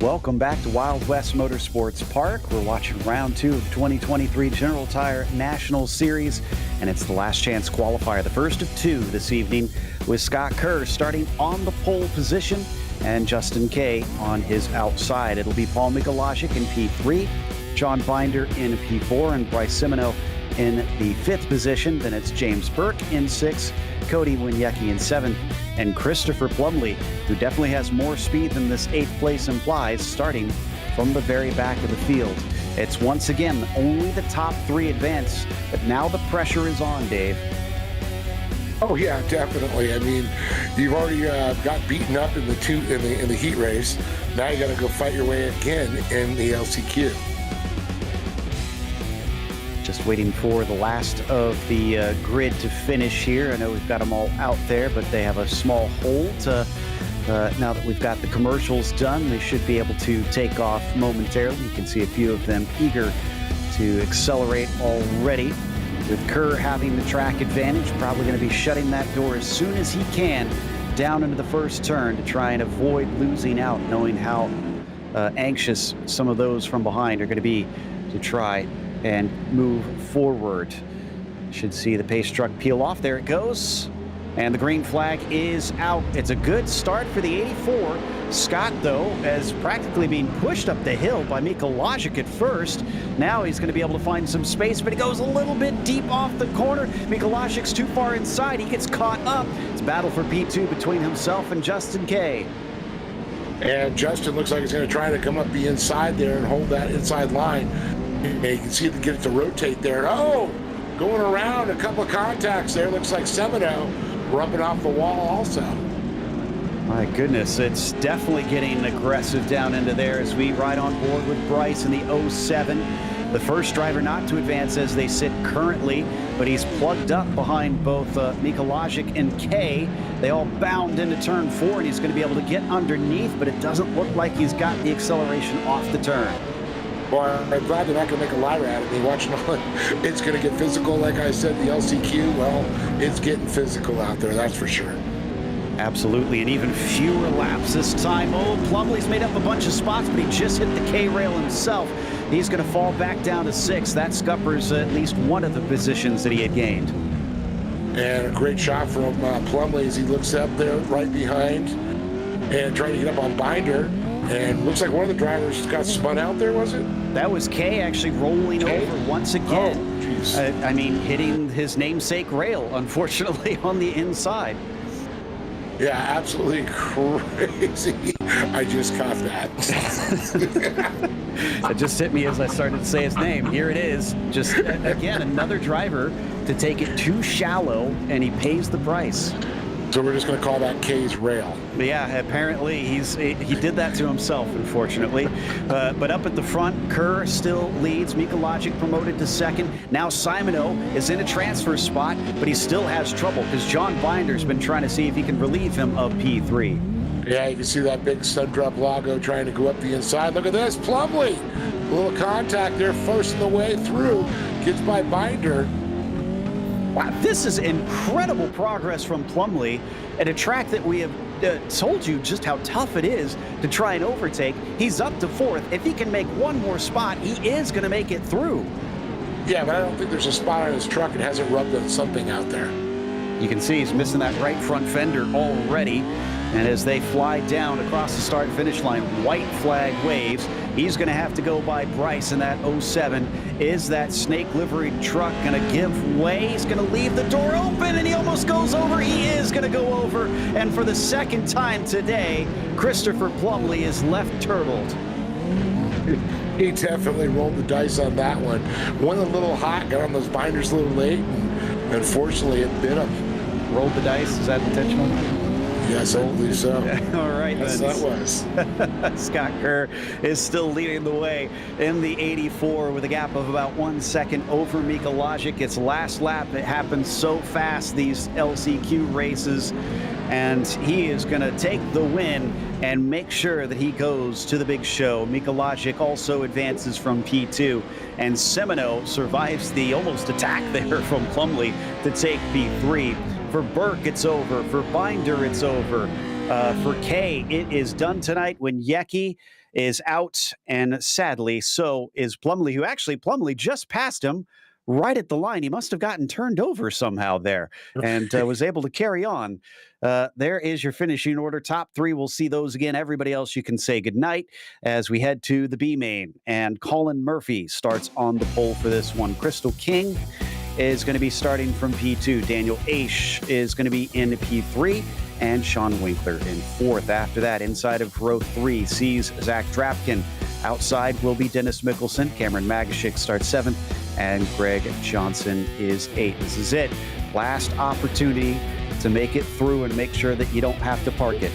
Welcome back to Wild West Motorsports Park. We're watching round 2 of 2023 General Tire National Series, and it's the last chance qualifier, the first of 2 this evening, with Scott Kerr starting on the pole position and Justin Kay on his outside. It'll be Paul Mikulajic in P3, John Binder in P4, and Bryce Simoneau in the 5th position. Then it's James Burke in 6th, Cody Wieniecki in 7th, and Christopher Plumley, who definitely has more speed than this 8th place implies, starting from the very back of the field. It's once again only the top 3 advance, but now the pressure is on, Dave. Oh yeah, definitely. I mean, you've already got beaten up in the heat race. Now you got to go fight your way again in the LCQ. Just waiting for the last of the grid to finish here. I know we've got them all out there, but they have a small hold. Now that we've got the commercials done, they should be able to take off momentarily. You can see a few of them eager to accelerate already. With Kerr having the track advantage, probably going to be shutting that door as soon as he can down into the first turn to try and avoid losing out, knowing how anxious some of those from behind are going to be to try and move forward. Should see the pace truck peel off. There it goes. And the green flag is out. It's a good start for the 84. Scott, though, is practically being pushed up the hill by Mikulajic at first. Now he's going to be able to find some space, but he goes a little bit deep off the corner. Mikulajic's too far inside. He gets caught up. It's a battle for P2 between himself and Justin Kay. And Justin looks like he's going to try to come up the inside there and hold that inside line. And you can see if he can get it to rotate there. Oh, going around a couple of contacts there. Looks like Simoneau rubbing off the wall also. My goodness, it's definitely getting aggressive down into there as we ride on board with Bryce in the 07. The first driver not to advance as they sit currently, but he's plugged up behind both Mikulajic and Kay. They all bound into turn 4, and he's going to be able to get underneath, but it doesn't look like he's got the acceleration off the turn. Boy, I'm glad they're not going to make a liar out of me. Watching it's going to get physical, like I said, the LCQ. Well, it's getting physical out there, that's for sure. Absolutely, and even fewer laps this time. Oh, Plumley's made up a bunch of spots, but he just hit the K-rail himself. He's going to fall back down to 6th. That scuppers at least one of the positions that he had gained. And a great shot from Plumlee as he looks up there right behind and trying to get up on Binder. And looks like one of the drivers got spun out there, was it? That was Kay actually rolling over once again. Oh, jeez. I mean, hitting his namesake rail, unfortunately, on the inside. Yeah, absolutely crazy. I just caught that. It just hit me as I started to say his name. Here it is. Just, again, another driver to take it too shallow, and he pays the price. So we're just going to call that K's rail. Yeah, apparently he did that to himself, unfortunately. But up at the front, Kerr still leads. Mika Logic promoted to second. Now Simoneau is in a transfer spot, but he still has trouble because John Binder's been trying to see if he can relieve him of P3. Yeah, you can see that big Sundrop logo trying to go up the inside. Look at this, Plumlee. A little contact there, forcing the way through. Gets by Binder. Wow, this is incredible progress from Plumlee at a track that we have told you just how tough it is to try and overtake. He's up to fourth. If he can make one more spot, he is going to make it through. Yeah, but I don't think there's a spot on his truck. It hasn't rubbed on something out there. You can see he's missing that right front fender already. And as they fly down across the start-finish line, white flag waves. He's going to have to go by Bryce in that 07. Is that snake liveried truck going to give way? He's going to leave the door open, and he almost goes over. He is going to go over. And for the second time today, Christopher Plumlee is left turtled. He definitely rolled the dice on that one. Went a little hot, got on those binders a little late, and unfortunately it bit him. Rolled the dice? Is that intentional? Yes, I believe so. All right, yes, then. That was. Scott Kerr is still leading the way in the 84 with a gap of about 1 second over Mika Logic. It's last lap. It happens so fast, these LCQ races. And he is going to take the win and make sure that he goes to the big show. Mika Logic also advances from P2. And Simoneau survives the almost attack there from Plumlee to take P3. For Burke, it's over. For Binder, it's over. For Kay, it is done tonight when Yeki is out. And sadly, so is Plumlee, who actually, Plumlee just passed him right at the line. He must have gotten turned over somehow there and was able to carry on. There is your finishing order. Top three, we'll see those again. Everybody else, you can say goodnight as we head to the B main. And Colin Murphy starts on the pole for this one. Crystal King is going to be starting from P2. Daniel Aish is going to be in P3, and Sean Winkler in fourth. After that, inside of row 3 sees Zach Drapkin. Outside will be Dennis Mickelson. Cameron Magashik starts 7th, and Greg Johnson is 8th. This is it. Last opportunity to make it through and make sure that you don't have to park it.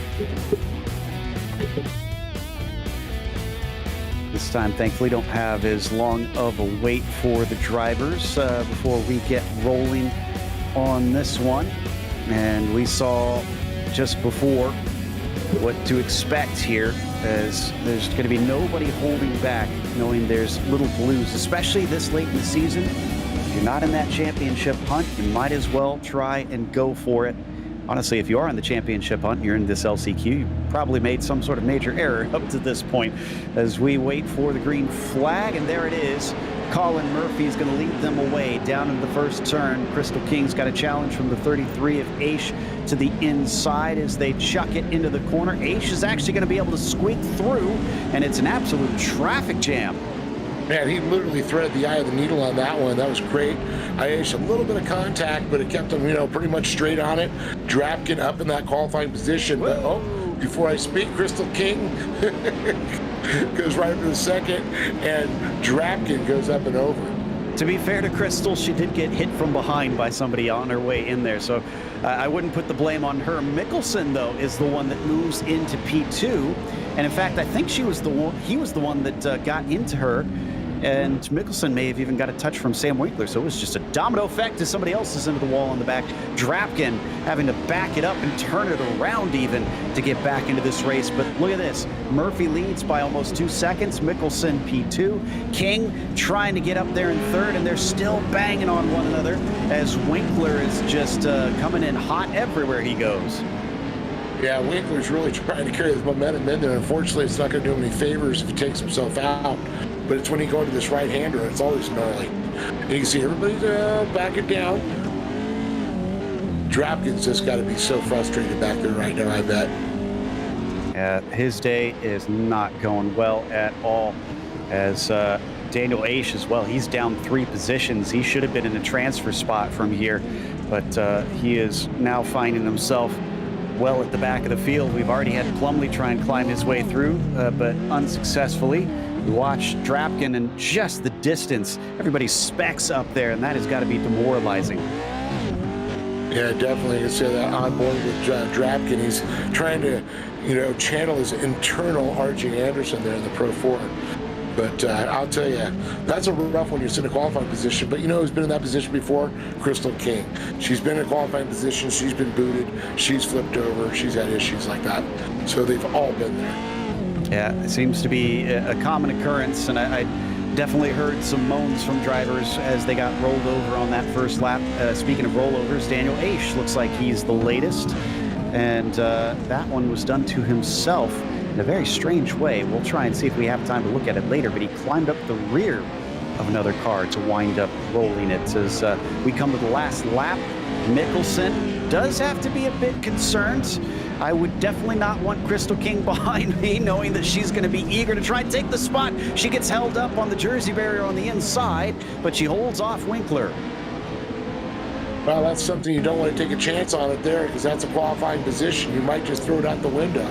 This time, thankfully, don't have as long of a wait for the drivers before we get rolling on this one. And we saw just before what to expect here, as there's going to be nobody holding back, knowing there's little blues, especially this late in the season. If you're not in that championship hunt, you might as well try and go for it. Honestly, if you are in the championship hunt, you're in this LCQ, you probably made some sort of major error up to this point. As we wait for the green flag, and there it is. Colin Murphy's going to lead them away down in the first turn. Crystal King's got a challenge from the 33 of Aish to the inside as they chuck it into the corner. Aish is actually going to be able to squeak through, and it's an absolute traffic jam. Man, he literally threaded the eye of the needle on that one. That was great. Aish, a little bit of contact, but it kept him, pretty much straight on it. Drapkin up in that qualifying position. But, before I speak, Crystal King goes right up to the second, and Drapkin goes up and over. To be fair to Crystal, she did get hit from behind by somebody on her way in there, so I wouldn't put the blame on her. Mickelson, though, is the one that moves into P2, and in fact, I think he was the one that got into her, and Mickelson may have even got a touch from Sam Winkler, so it was just a domino effect as somebody else is into the wall on the back. Drapkin having to back it up and turn it around even to get back into this race, but look at this. Murphy leads by almost 2 seconds. Mickelson P2. King trying to get up there in third, and they're still banging on one another as Winkler is just coming in hot everywhere he goes. Yeah, Winkler's really trying to carry this momentum in there. Unfortunately, it's not going to do him any favors if he takes himself out. But it's when he goes to this right-hander, it's always gnarly. And you can see everybody back it down. Drapkin's just got to be so frustrated back there right now, I bet. His day is not going well at all, as Daniel Aish as well. He's down 3 positions. He should have been in a transfer spot from here, but he is now finding himself well at the back of the field. We've already had Plumley try and climb his way through, but unsuccessfully. We watched Drapkin and just the distance. Everybody's specs up there, and that has got to be demoralizing. Yeah, definitely. I say that on board with Drapkin. He's trying to, channel his internal R.J. Anderson there in the Pro 4. But I'll tell you, that's a rough one. You're in a qualifying position. But you know who's been in that position before? Crystal King. She's been in a qualifying position. She's been booted. She's flipped over. She's had issues like that. So they've all been there. Yeah, it seems to be a common occurrence, and I definitely heard some moans from drivers as they got rolled over on that first lap. Speaking of rollovers, Daniel Aish looks like he's the latest, and that one was done to himself in a very strange way. We'll try and see if we have time to look at it later, but he climbed up the rear of another car to wind up rolling it. As we come to the last lap, Mickelson does have to be a bit concerned. I would definitely not want Crystal King behind me, knowing that she's going to be eager to try and take the spot. She gets held up on the jersey barrier on the inside, but she holds off Winkler. Well, that's something you don't want to take a chance on it there, because that's a qualifying position. You might just throw it out the window.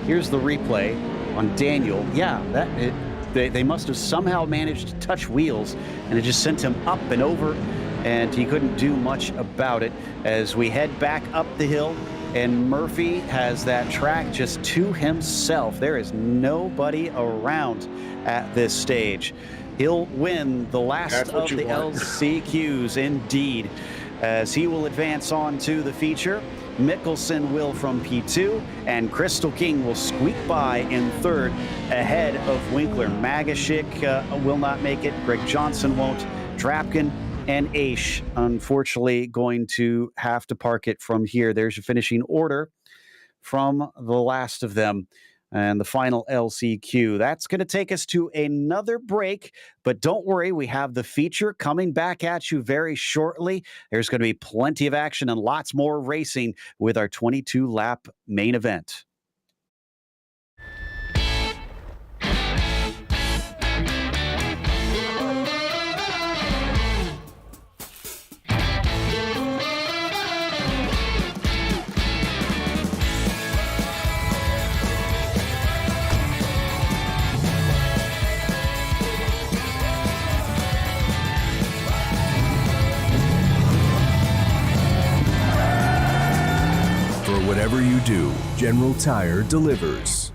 Here's the replay on Daniel. Yeah, they must have somehow managed to touch wheels, and it just sent him up and over, and he couldn't do much about it. As we head back up the hill, and Murphy has that track just to himself. There is nobody around at this stage. He'll win the last of the LCQs, indeed, as he will advance on to the feature. Mickelson will from P2, and Crystal King will squeak by in third ahead of Winkler. Magashik will not make it. Greg Johnson won't. Drapkin and Aish, unfortunately, going to have to park it from here. There's your finishing order from the last of them. And the final LCQ. That's going to take us to another break, but don't worry, we have the feature coming back at you very shortly. There's going to be plenty of action and lots more racing with our 22-lap main event. Whatever you do, General Tire delivers.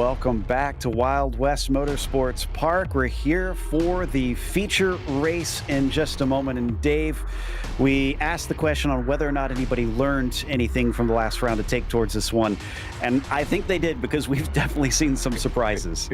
Welcome back to Wild West Motorsports Park. We're here for the feature race in just a moment. And Dave, we asked the question on whether or not anybody learned anything from the last round to take towards this one. And I think they did, because we've definitely seen some surprises.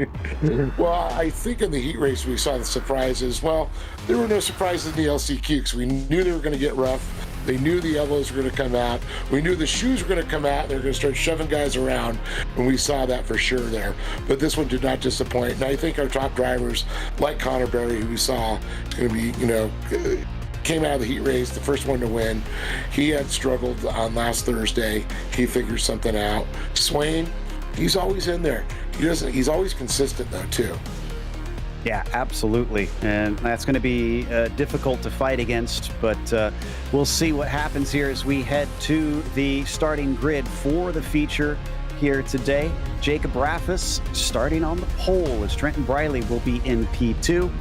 Well, I think in the heat race we saw the surprises. Well, there were no surprises in the LCQ because we knew they were going to get rough. They knew the elbows were going to come out. We knew the shoes were going to come out. They were going to start shoving guys around, and we saw that for sure there. But this one did not disappoint. And I think our top drivers, like Connor Berry, who we saw is going to be, came out of the heat race, the first one to win. He had struggled on last Thursday. He figured something out. Swain, he's always in there. He's always consistent though too. Yeah, absolutely. And that's going to be difficult to fight against, but we'll see what happens here as we head to the starting grid for the feature here today. Jacob Raffis starting on the pole as Trenton Briley will be in P2,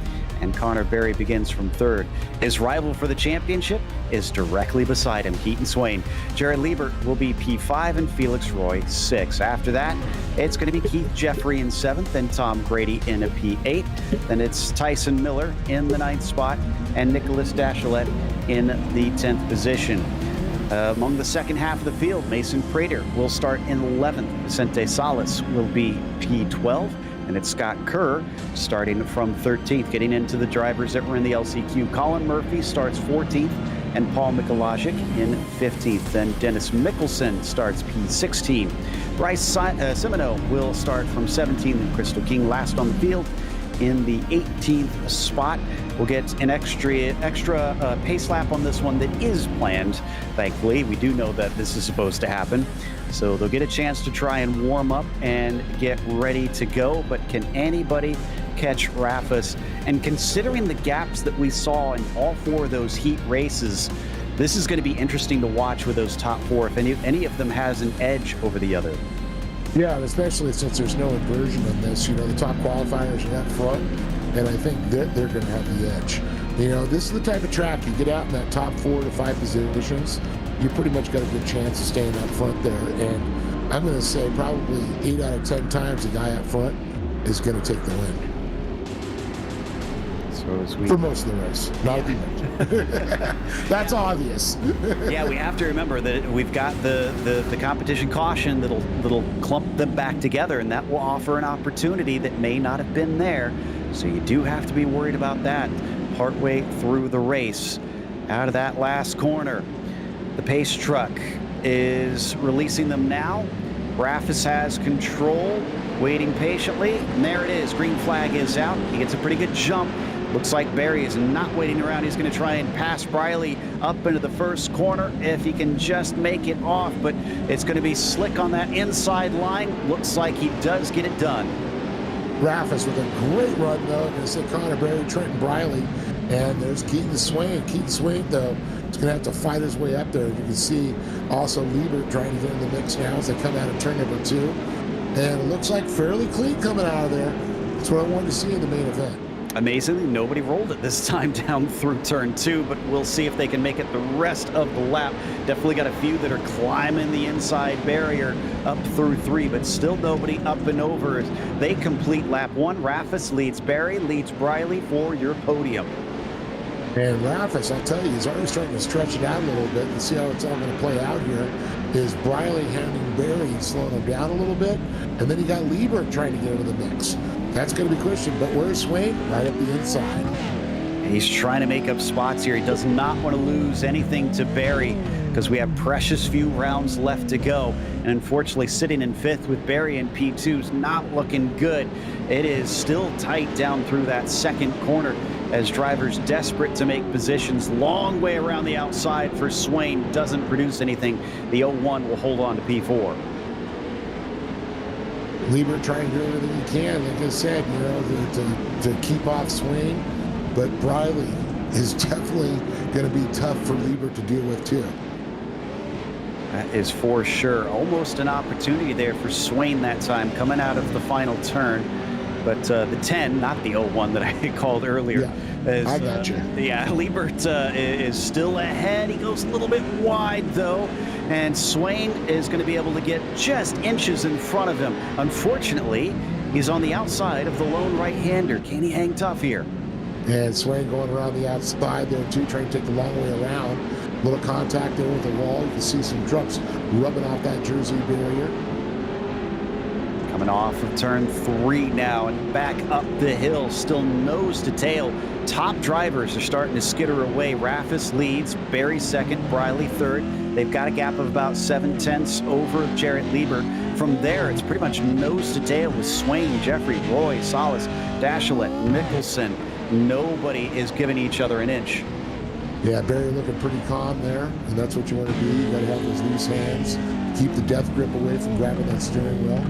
and Connor Berry begins from third. His rival for the championship is directly beside him, Keaton Swain. Jared Liebert will be P5 and Felix Roy 6. After that, it's going to be Keith Jeffrey in 7th and Tom Grady in a P8. Then it's Tyson Miller in the 9th spot and Nicholas Dachelet in the 10th position. Among the second half of the field, Mason Prater will start in 11th. Vicente Salas will be P12. And it's Scott Kerr starting from 13th, getting into the drivers that were in the LCQ. Colin Murphy starts 14th, and Paul Mikolajic in 15th. Then Dennis Mickelson starts P16. Bryce Simoneau will start from 17th, and Crystal King last on the field in the 18th spot. We'll get an extra pace lap on this one that is planned. Thankfully, we do know that this is supposed to happen. So they'll get a chance to try and warm up and get ready to go. But can anybody catch Raffis? And considering the gaps that we saw in all 4 of those heat races, this is going to be interesting to watch with those top 4, if any of them has an edge over the other. Yeah, and especially since there's no inversion in this, the top qualifiers are up front, and I think they're going to have the edge. This is the type of track you get out in that top 4 to 5 positions, you pretty much got a good chance of staying up front there. And I'm going to say probably 8 out of 10 times the guy up front is going to take the win. For most of the race, not every much. That's obvious. Yeah, we have to remember that we've got the competition caution that'll clump them back together, and that will offer an opportunity that may not have been there. So you do have to be worried about that partway through the race. Out of that last corner, the pace truck is releasing them now. Raffis has control, waiting patiently, and there it is. Green flag is out. He gets a pretty good jump. Looks like Barry is not waiting around. He's going to try and pass Briley up into the first corner if he can just make it off, but it's going to be slick on that inside line. Looks like he does get it done. Raffis with a great run, though. I'm going to say Connor Berry, Trenton Briley, and there's Keaton Swain. Keaton Swain, though, is going to have to fight his way up there. You can see also Liebert trying to get in the mix now as they come out of turn number 2. And it looks like fairly clean coming out of there. That's what I wanted to see in the main event. Amazingly, nobody rolled it this time down through turn 2, but we'll see if they can make it the rest of the lap. Definitely got a few that are climbing the inside barrier up through 3, but still nobody up and over. They complete lap 1. Raffis leads Barry, leads Briley for your podium. And Raffis, I'll tell you, he's already starting to stretch it out a little bit and see how it's all going to play out here. Is Briley handing Barry and slowing him down a little bit? And then you got Liebert trying to get into the mix. That's going to be question, but where's Swain? Right up the inside. He's trying to make up spots here. He does not want to lose anything to Barry because we have precious few rounds left to go. And unfortunately, sitting in 5th with Barry in P2 is not looking good. It is still tight down through that second corner as drivers desperate to make positions. Long way around the outside for Swain. Doesn't produce anything. The 01 will hold on to P4. Liebert trying to do everything he can, like I said, to keep off Swain. But Briley is definitely going to be tough for Liebert to deal with, too. That is for sure. Almost an opportunity there for Swain that time, coming out of the final turn. But the 10, not the 01 that I called earlier. Yeah, is, I got you. Yeah, Liebert is still ahead. He goes a little bit wide, though. And Swain is going to be able to get just inches in front of him. Unfortunately, he's on the outside of the lone right-hander. Can he hang tough here? And Swain going around the outside there, too, trying to take the long way around. Little contact there with the wall. You can see some trucks rubbing off that Jersey barrier. Coming off of turn 3 now and back up the hill, still nose to tail. Top drivers are starting to skitter away. Raffis leads, Barry second, Briley third. They've got a gap of about 7/10 over Jarrett Liebert. From there, it's pretty much nose to tail with Swain, Jeffrey, Roy, Salas, Dashilet, Mickelson. Nobody is giving each other an inch. Yeah, Barry looking pretty calm there, and that's what you want to do. You got to have those loose hands, keep the death grip away from grabbing that steering wheel.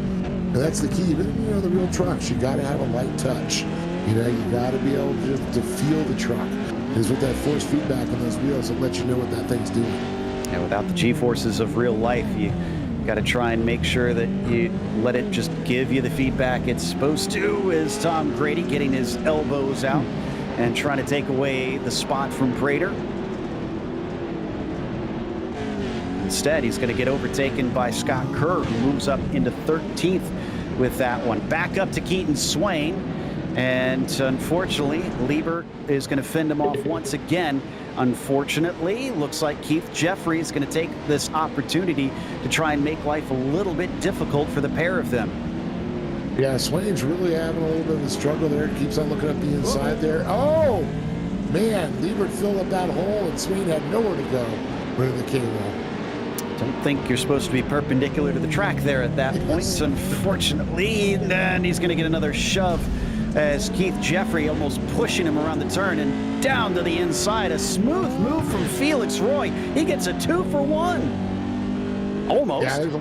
And that's the key. Even, the real trucks, you got to have a light touch. You got to be able to feel the truck. Because with that force feedback on those wheels, it lets you know what that thing's doing. And without the G-forces of real life, you got to try and make sure that you let it just give you the feedback it's supposed to. Is Tom Grady getting his elbows out and trying to take away the spot from Prater. Instead, he's going to get overtaken by Scott Kerr, who moves up into 13th with that one. Back up to Keaton Swain. And unfortunately, Liebert is going to fend him off once again. Unfortunately, looks like Keith Jeffrey is going to take this opportunity to try and make life a little bit difficult for the pair of them. Yeah, Swain's really having a little bit of a struggle there. Keeps on looking up the inside there. Oh, man, Liebert filled up that hole, and Swain had nowhere to go with the K-roll. Don't think you're supposed to be perpendicular to the track there at that point, unfortunately. And he's going to get another shove as Keith Jeffrey almost pushing him around the turn and down to the inside. A smooth move from Felix Roy. He gets a 2-for-1. Almost. Yeah, there's a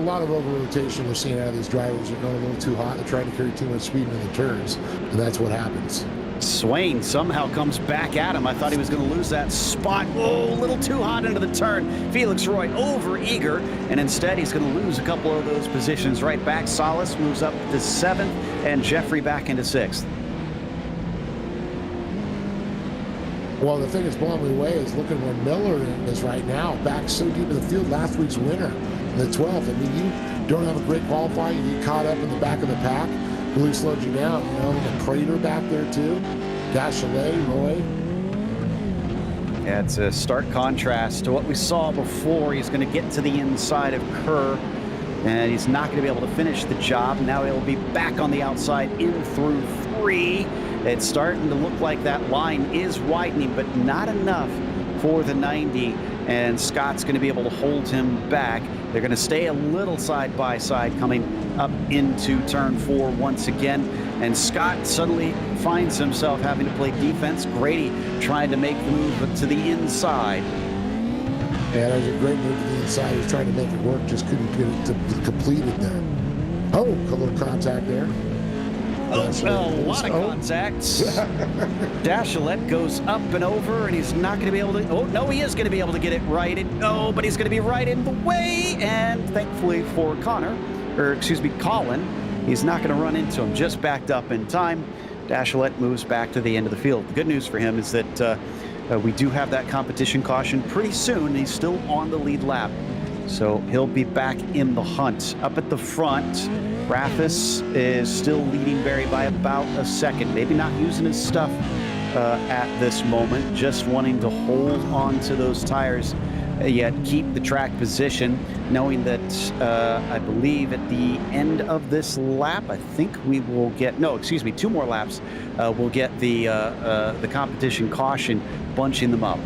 lot of over-rotation we're seeing out of these drivers. They're going a little too hot. They're trying to carry too much speed in the turns, and that's what happens. Swain somehow comes back at him. I thought he was going to lose that spot. Oh, a little too hot into the turn. Felix Roy over-eager, and instead he's going to lose a couple of those positions right back. Salas moves up to 7th, and Jeffrey back into 6th. Well, the thing that's blowing me away is looking where Miller is right now, back so deep in the field. Last week's winner, the 12th. I mean, you don't have a great qualifier. You get caught up in the back of the pack. Really slowed you down. The Prater back there, too. Dashilet, Roy. Yeah, it's a stark contrast to what we saw before. He's going to get to the inside of Kerr, and he's not going to be able to finish the job. Now he'll be back on the outside in through 3. It's starting to look like that line is widening, but not enough for the 90, and Scott's going to be able to hold him back. They're going to stay a little side by side coming up into turn 4 once again, and Scott suddenly finds himself having to play defense. Grady trying to make the move to the inside. Yeah, that was a great move to the inside. He was trying to make it work, just couldn't get it to be completed there. Oh, a little contact there. Oh, a lot of contacts. Dashilet goes up and over, and he's not going to be able to. Oh, no, he is going to be able to get it right. But he's going to be right in the way. And thankfully for Colin, he's not going to run into him. Just backed up in time. Dashilet moves back to the end of the field. The good news for him is that we do have that competition caution pretty soon. He's still on the lead lap, so he'll be back in the hunt. Up at the front, Raffis is still leading Barry by about a second. Maybe not using his stuff at this moment, just wanting to hold on to those tires, yet keep the track position, knowing that I believe at the end of this lap, I think we will get, 2 more laps, we'll get the competition caution bunching them up.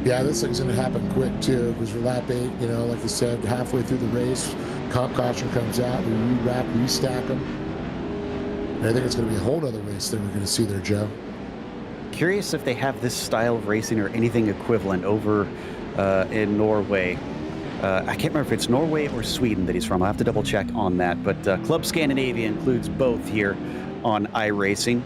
Yeah, this thing's going to happen quick, too, because we're lap 8, like you said, halfway through the race, comp caution comes out, we re-wrap, restack them. And I think it's going to be a whole other race that we're going to see there, Joe. Curious if they have this style of racing or anything equivalent over in Norway. I can't remember if it's Norway or Sweden that he's from. I'll have to double check on that. But Club Scandinavia includes both here on iRacing.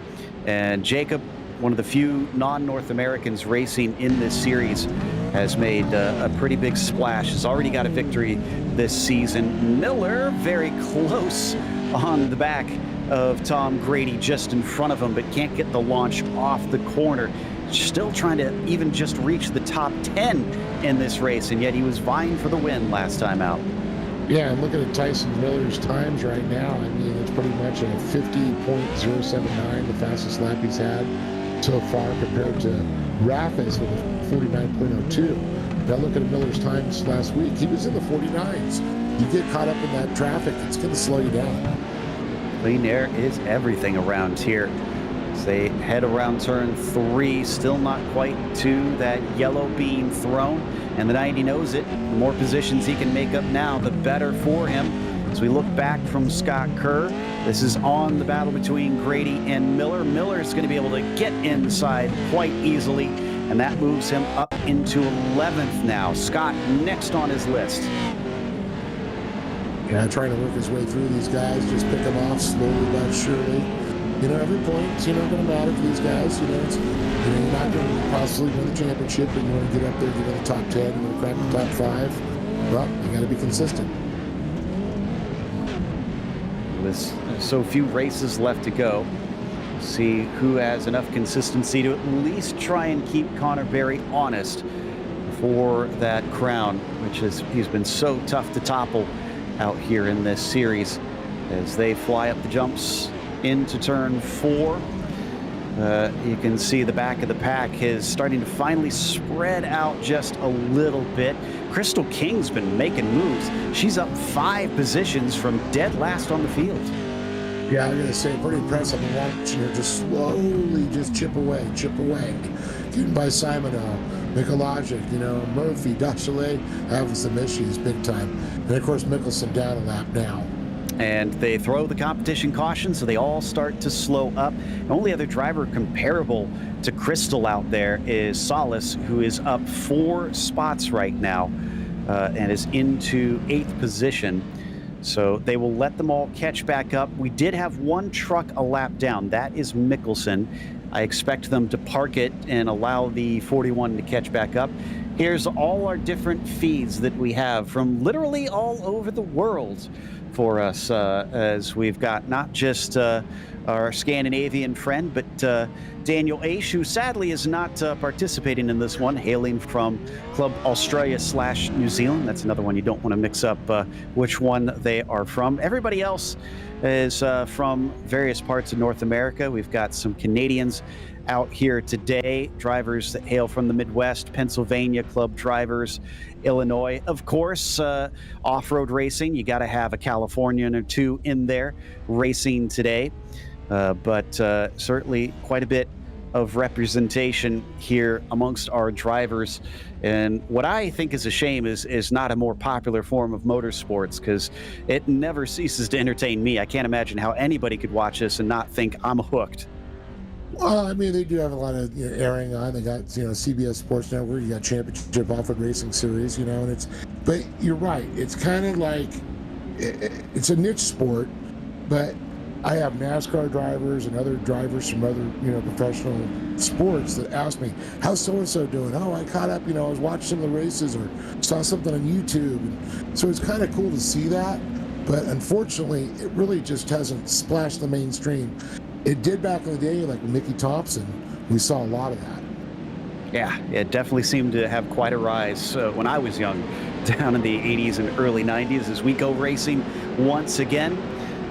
And Jacob, one of the few non-North Americans racing in this series, has made a pretty big splash. Has already got a victory this season. Miller very close on the back of Tom Grady just in front of him, but can't get the launch off the corner. Still trying to even just reach the top 10 in this race, and yet he was vying for the win last time out. Yeah, I'm looking at Tyson Miller's times right now. I mean, it's pretty much a 50.079, the fastest lap he's had so far, compared to Raffis with a 49.02. Now look at Miller's times last week. He was in the 49s. You get caught up in that traffic, it's going to slow you down. Clean air is everything around here. As they head around turn 3, still not quite to that yellow being thrown. And the 90 knows it. The more positions he can make up now, the better for him. As we look back from Scott Kerr, this is on the battle between Grady and Miller. Miller's going to be able to get inside quite easily, and that moves him up into 11th now. Scott next on his list. Yeah, trying to work his way through these guys, just pick them off slowly but surely. You know, every point's, going to matter for these guys. You're not going to possibly win the championship, but you want to get up there, get in the top 10, you want to crack the top 5. Well, you got to be consistent. With so few races left to go, see who has enough consistency to at least try and keep Connor Berry honest for that crown, which he's been so tough to topple out here in this series. As they fly up the jumps into turn 4, you can see the back of the pack is starting to finally spread out just a little bit. Crystal King's been making moves. She's up 5 positions from dead last on the field. Yeah, I'm going to say pretty impressive. I'm watching her just slowly just chip away. Getting by Simonow, Mikolajic, Murphy, Dachelet having some issues big time. And of course, Mickelson down a lap now. And they throw the competition caution, so they all start to slow up. The only other driver comparable to Crystal out there is Solis, who is up 4 spots right now and is into 8th position. So they will let them all catch back up. We did have one truck a lap down. That is Mickelson. I expect them to park it and allow the 41 to catch back up. Here's all our different feeds that we have from literally all over the world for us, as we've got not just our Scandinavian friend, but Daniel Aish, who sadly is not participating in this one, hailing from Club Australia/New Zealand. That's another one you don't want to mix up which one they are from. Everybody else is from various parts of North America. We've got some Canadians out here today, drivers that hail from the Midwest, Pennsylvania, club drivers, Illinois. Of course, off-road racing, you got to have a Californian or two in there racing today. But certainly quite a bit of representation here amongst our drivers. And what I think is a shame is not a more popular form of motorsports, because it never ceases to entertain me. I can't imagine how anybody could watch this and not think I'm hooked. Well, I mean, they do have a lot of airing on. They got CBS Sports Network. You got Championship Off-Road Racing Series, and it's. But you're right. It's kind of like it's a niche sport, but I have NASCAR drivers and other drivers from other professional sports that ask me, "How's so and so doing?" "Oh, I caught up. I was watching some of the races or saw something on YouTube." And so it's kind of cool to see that, but unfortunately, it really just hasn't splashed the mainstream. It did back in the day, like with Mickey Thompson. We saw a lot of that. Yeah, it definitely seemed to have quite a rise when I was young, down in the 80s and early 90s, as we go racing once again.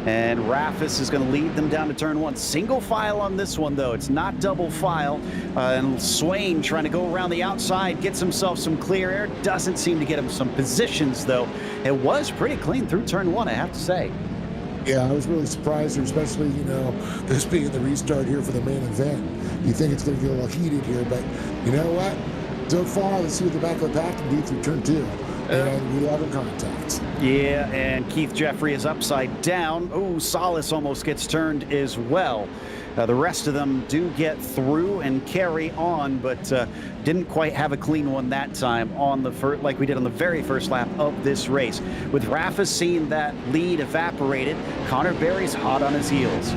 And Raffis is going to lead them down to turn 1. Single file on this one, though. It's not double file. And Swain trying to go around the outside, gets himself some clear air. Doesn't seem to get him some positions, though. It was pretty clean through turn 1, I have to say. Yeah, I was really surprised, especially, this being the restart here for the main event. You think it's going to get a little heated here, but you know what? So far, let's see what the back of the pack can do through turn 2. And we have a contact. Yeah, and Keith Jeffrey is upside down. Oh, Solis almost gets turned as well. The rest of them do get through and carry on, but didn't quite have a clean one that time on the like we did on the very first lap of this race. With Raffis seeing that lead evaporated, Connor Berry's hot on his heels.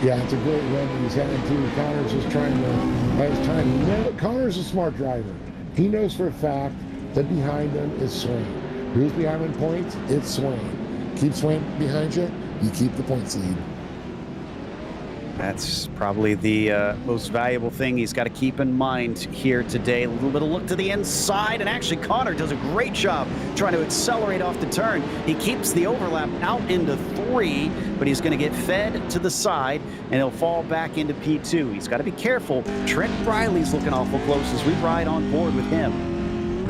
Yeah, it's a great run he's heading to. Connor's just trying to have his time. Connor's a smart driver. He knows for a fact that behind him is Swain. Who's behind him in points? It's Swain. Keep Swain behind you, you keep the points lead. That's probably the most valuable thing he's got to keep in mind here today. A little bit of look to the inside, and actually Connor does a great job trying to accelerate off the turn. He keeps the overlap out into 3, but he's going to get fed to the side, and he'll fall back into P2. He's got to be careful. Trent Briley's looking awful close as we ride on board with him.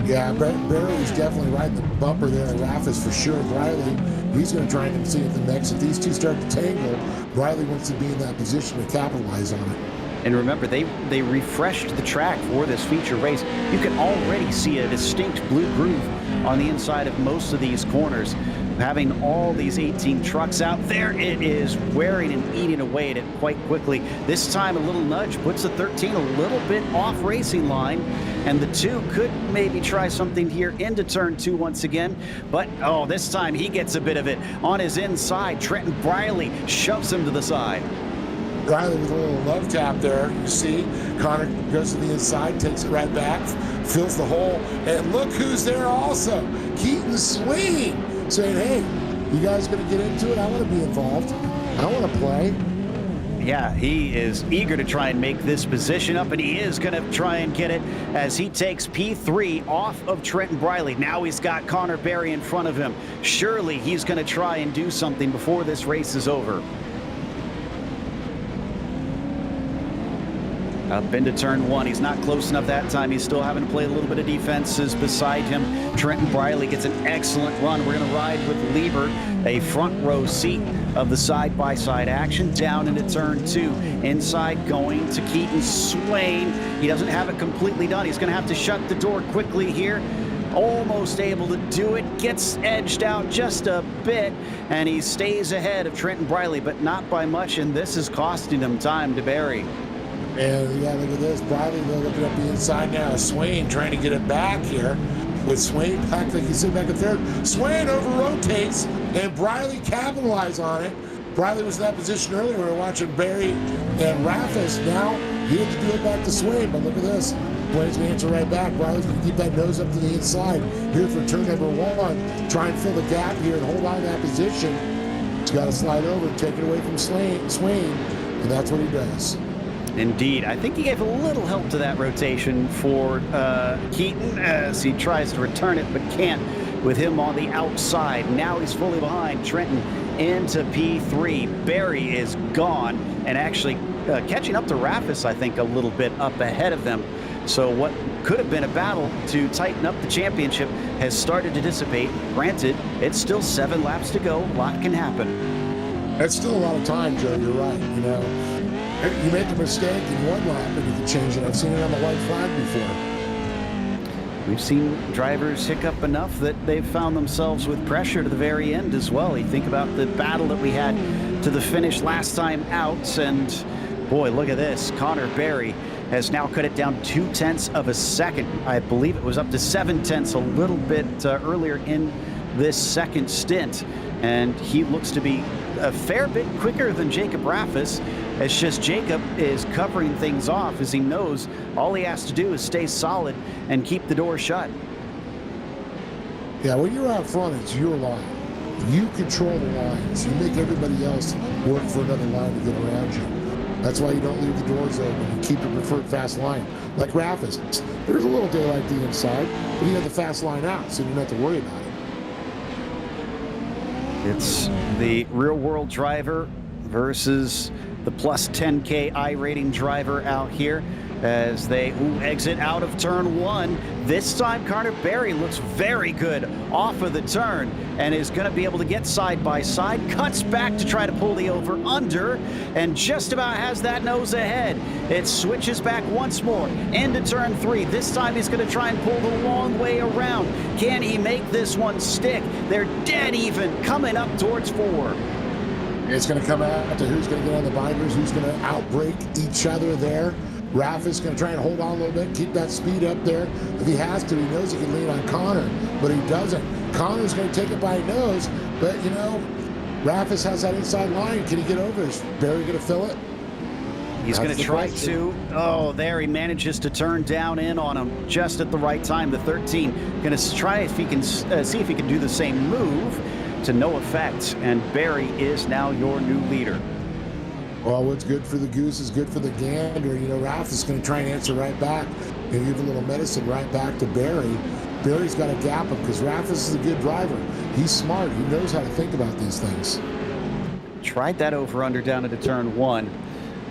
Yeah, Barry's definitely riding the bumper there. Rafis for sure. Briley, he's going to try and see at the next. If these two start to tangle, Briley wants to be in that position to capitalize on it. And remember, they refreshed the track for this feature race. You can already see a distinct blue groove on the inside of most of these corners. Having all these 18 trucks out there, it is wearing and eating away at it quite quickly. This time, a little nudge puts the 13 a little bit off racing line, and the 2 could maybe try something here into turn 2 once again. But, oh, this time he gets a bit of it on his inside. Trenton Briley shoves him to the side. Briley with a little love tap there. You see, Connor goes to the inside, takes it right back, fills the hole, and look who's there also. Keaton Swain saying, hey, you guys going to get into it? I want to be involved. I want to play. Yeah, he is eager to try and make this position up, and he is going to try and get it as he takes P3 off of Trenton Briley. Now he's got Connor Berry in front of him. Surely he's going to try and do something before this race is over. Up into turn 1. He's not close enough that time. He's still having to play a little bit of defenses beside him. Trenton Briley gets an excellent run. We're going to ride with Liebert, a front row seat of the side-by-side action down into turn 2. Inside going to Keaton Swain. He doesn't have it completely done. He's going to have to shut the door quickly here. Almost able to do it. Gets edged out just a bit, and he stays ahead of Trenton Briley, but not by much, and this is costing him time to bury. And yeah, look at this. Briley looking up the inside now. Swain trying to get it back here. With Swain back, like he's sitting back in third. Swain over rotates, and Briley capitalized on it. Briley was in that position earlier. We were watching Barry and Rafis. Now he had to do it back to Swain, but look at this. Swain's going to answer right back. Briley's going to keep that nose up to the inside here for turn number 1. Try and fill the gap here and hold on to that position. He's got to slide over and take it away from Swain, and that's what he does. Indeed. I think he gave a little help to that rotation for Keaton as he tries to return it but can't with him on the outside. Now he's fully behind Trenton into P3. Barry is gone and actually catching up to Rafis, I think, a little bit up ahead of them. So what could have been a battle to tighten up the championship has started to dissipate. Granted, it's still 7 laps to go. A lot can happen. That's still a lot of time, Joe. You're right. You know, you make a mistake in 1 lap and you can change it. I've seen it on the white flag before. We've seen drivers hiccup enough that they've found themselves with pressure to the very end as well. You think about the battle that we had to the finish last time out, and boy, look at this. Connor Berry has now cut it down 0.2 of a second. I believe it was up to 0.7 a little bit earlier in this second stint, and he looks to be a fair bit quicker than Jacob Rafis. It's just Jacob is covering things off as he knows all he has to do is stay solid and keep the door shut. Yeah, when you're out front, it's your line. You control the lines. You make everybody else work for another line to get around you. That's why you don't leave the doors open. You keep your preferred fast line. Like Rafis, there's a little daylight to the inside, but you have the fast line out, so you don't have to worry about it. It's the real-world driver versus the plus 10K iRating driver out here as they exit out of turn 1. This time, Connor Berry looks very good off of the turn and is going to be able to get side by side, cuts back to try to pull the over-under, and just about has that nose ahead. It switches back once more into turn 3. This time he's going to try and pull the long way around. Can he make this one stick? They're dead even, coming up towards 4. It's going to come out to who's going to get on the binders, who's going to outbreak each other there. Rafis going to try and hold on a little bit, keep that speed up there. If he has to, he knows he can lean on Connor, but he doesn't. Connor's going to take it by nose, but, you know, Rafis has that inside line. Can he get over? Is Barry going to fill it? He's going to try to. Oh, there he manages to turn down in on him just at the right time. The 13 going to try if he can see if he can do the same move. to no effect, and Barry is now your new leader. Well, what's good for the goose is good for the gander. You know, Ralph is going to try and answer right back and give a little medicine right back to Barry. Barry's got to gap him because Ralph is a good driver. He's smart. He knows how to think about these things. Tried that over-under down into turn 1,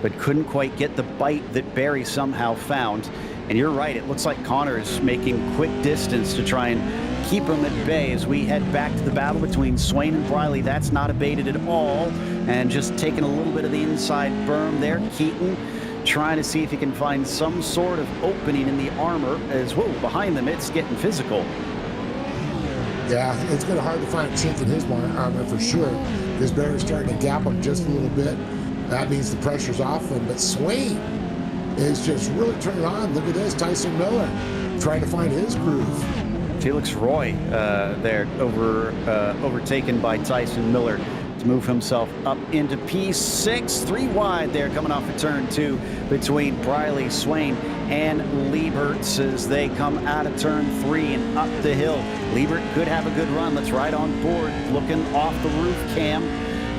but couldn't quite get the bite that Barry somehow found. And you're right, it looks like Connor is making quick distance to try and keep him at bay as we head back to the battle between Swain and Briley. That's not abated at all. And just taking a little bit of the inside berm there, Keaton trying to see if he can find some sort of opening in the armor as, whoa, behind them, it's getting physical. Yeah, it's going to be hard to find a chink in his armor for sure, because Barry's starting to gap him just a little bit. That means the pressure's off him, but Swain is just really turning on. Look at this, Tyson Miller trying to find his groove. Felix Roy there overtaken by Tyson Miller to move himself up into P6, 3 wide there coming off of turn 2 between Briley, Swain, and Liebert as they come out of turn 3 and up the hill. Liebert could have a good run. Let's ride on board, looking off the roof cam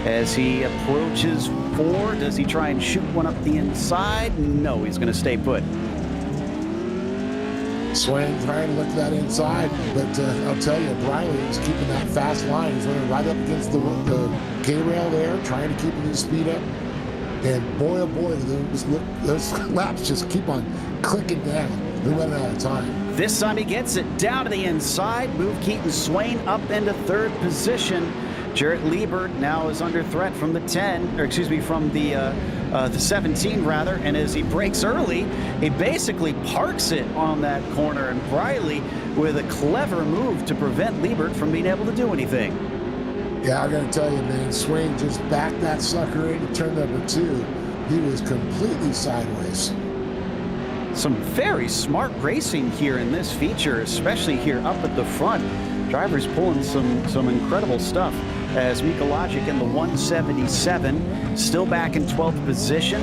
as he approaches 4. Does he try and shoot one up the inside? No, he's going to stay put. Swain trying to look that inside, but I'll tell you, Briley is keeping that fast line. He's running right up against the K-rail there, trying to keep his speed up. And boy, oh boy, those laps just keep on clicking down. They're running out of time. This time he gets it down to the inside. Move Keaton Swain up into 3rd position. Jarrett Liebert now is under threat from the 10, or excuse me, from the 17 rather, and as he breaks early, he basically parks it on that corner, and Briley with a clever move to prevent Liebert from being able to do anything. Yeah, I gotta tell you, man, Swain just backed that sucker into turn number 2. He was completely sideways. Some very smart racing here in this feature, especially here up at the front. Drivers pulling some incredible stuff. As Mikolajic in the 177, still back in 12th position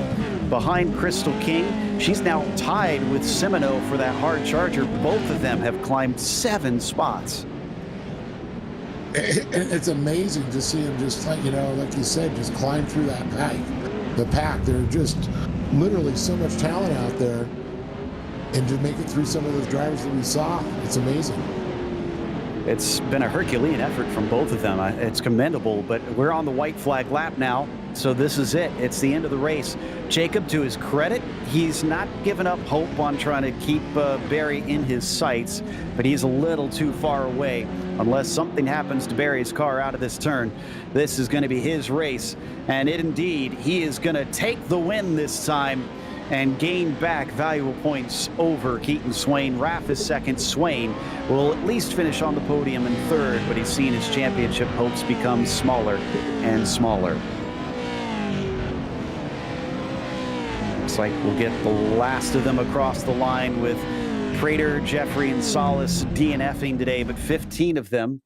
behind Crystal King. She's now tied with Simino for that hard charger. Both of them have climbed 7 spots. It's amazing to see him just, like, you know, like you said, just climb through that pack. There are just literally so much talent out there, and to make it through some of those drivers that we saw, it's amazing. It's been a Herculean effort from both of them. It's commendable, but we're on the white flag lap now, so this is it. It's the end of the race. Jacob, to his credit, he's not given up hope on trying to keep Barry in his sights, but he's a little too far away. Unless something happens to Barry's car out of this turn, this is going to be his race, and he is going to take the win this time and gain back valuable points over Keaton Swain. Raff is second. Swain will at least finish on the podium in 3rd, but he's seen his championship hopes become smaller and smaller. Looks like we'll get the last of them across the line with Prater, Jeffrey, and Solis DNFing today, but 15 of them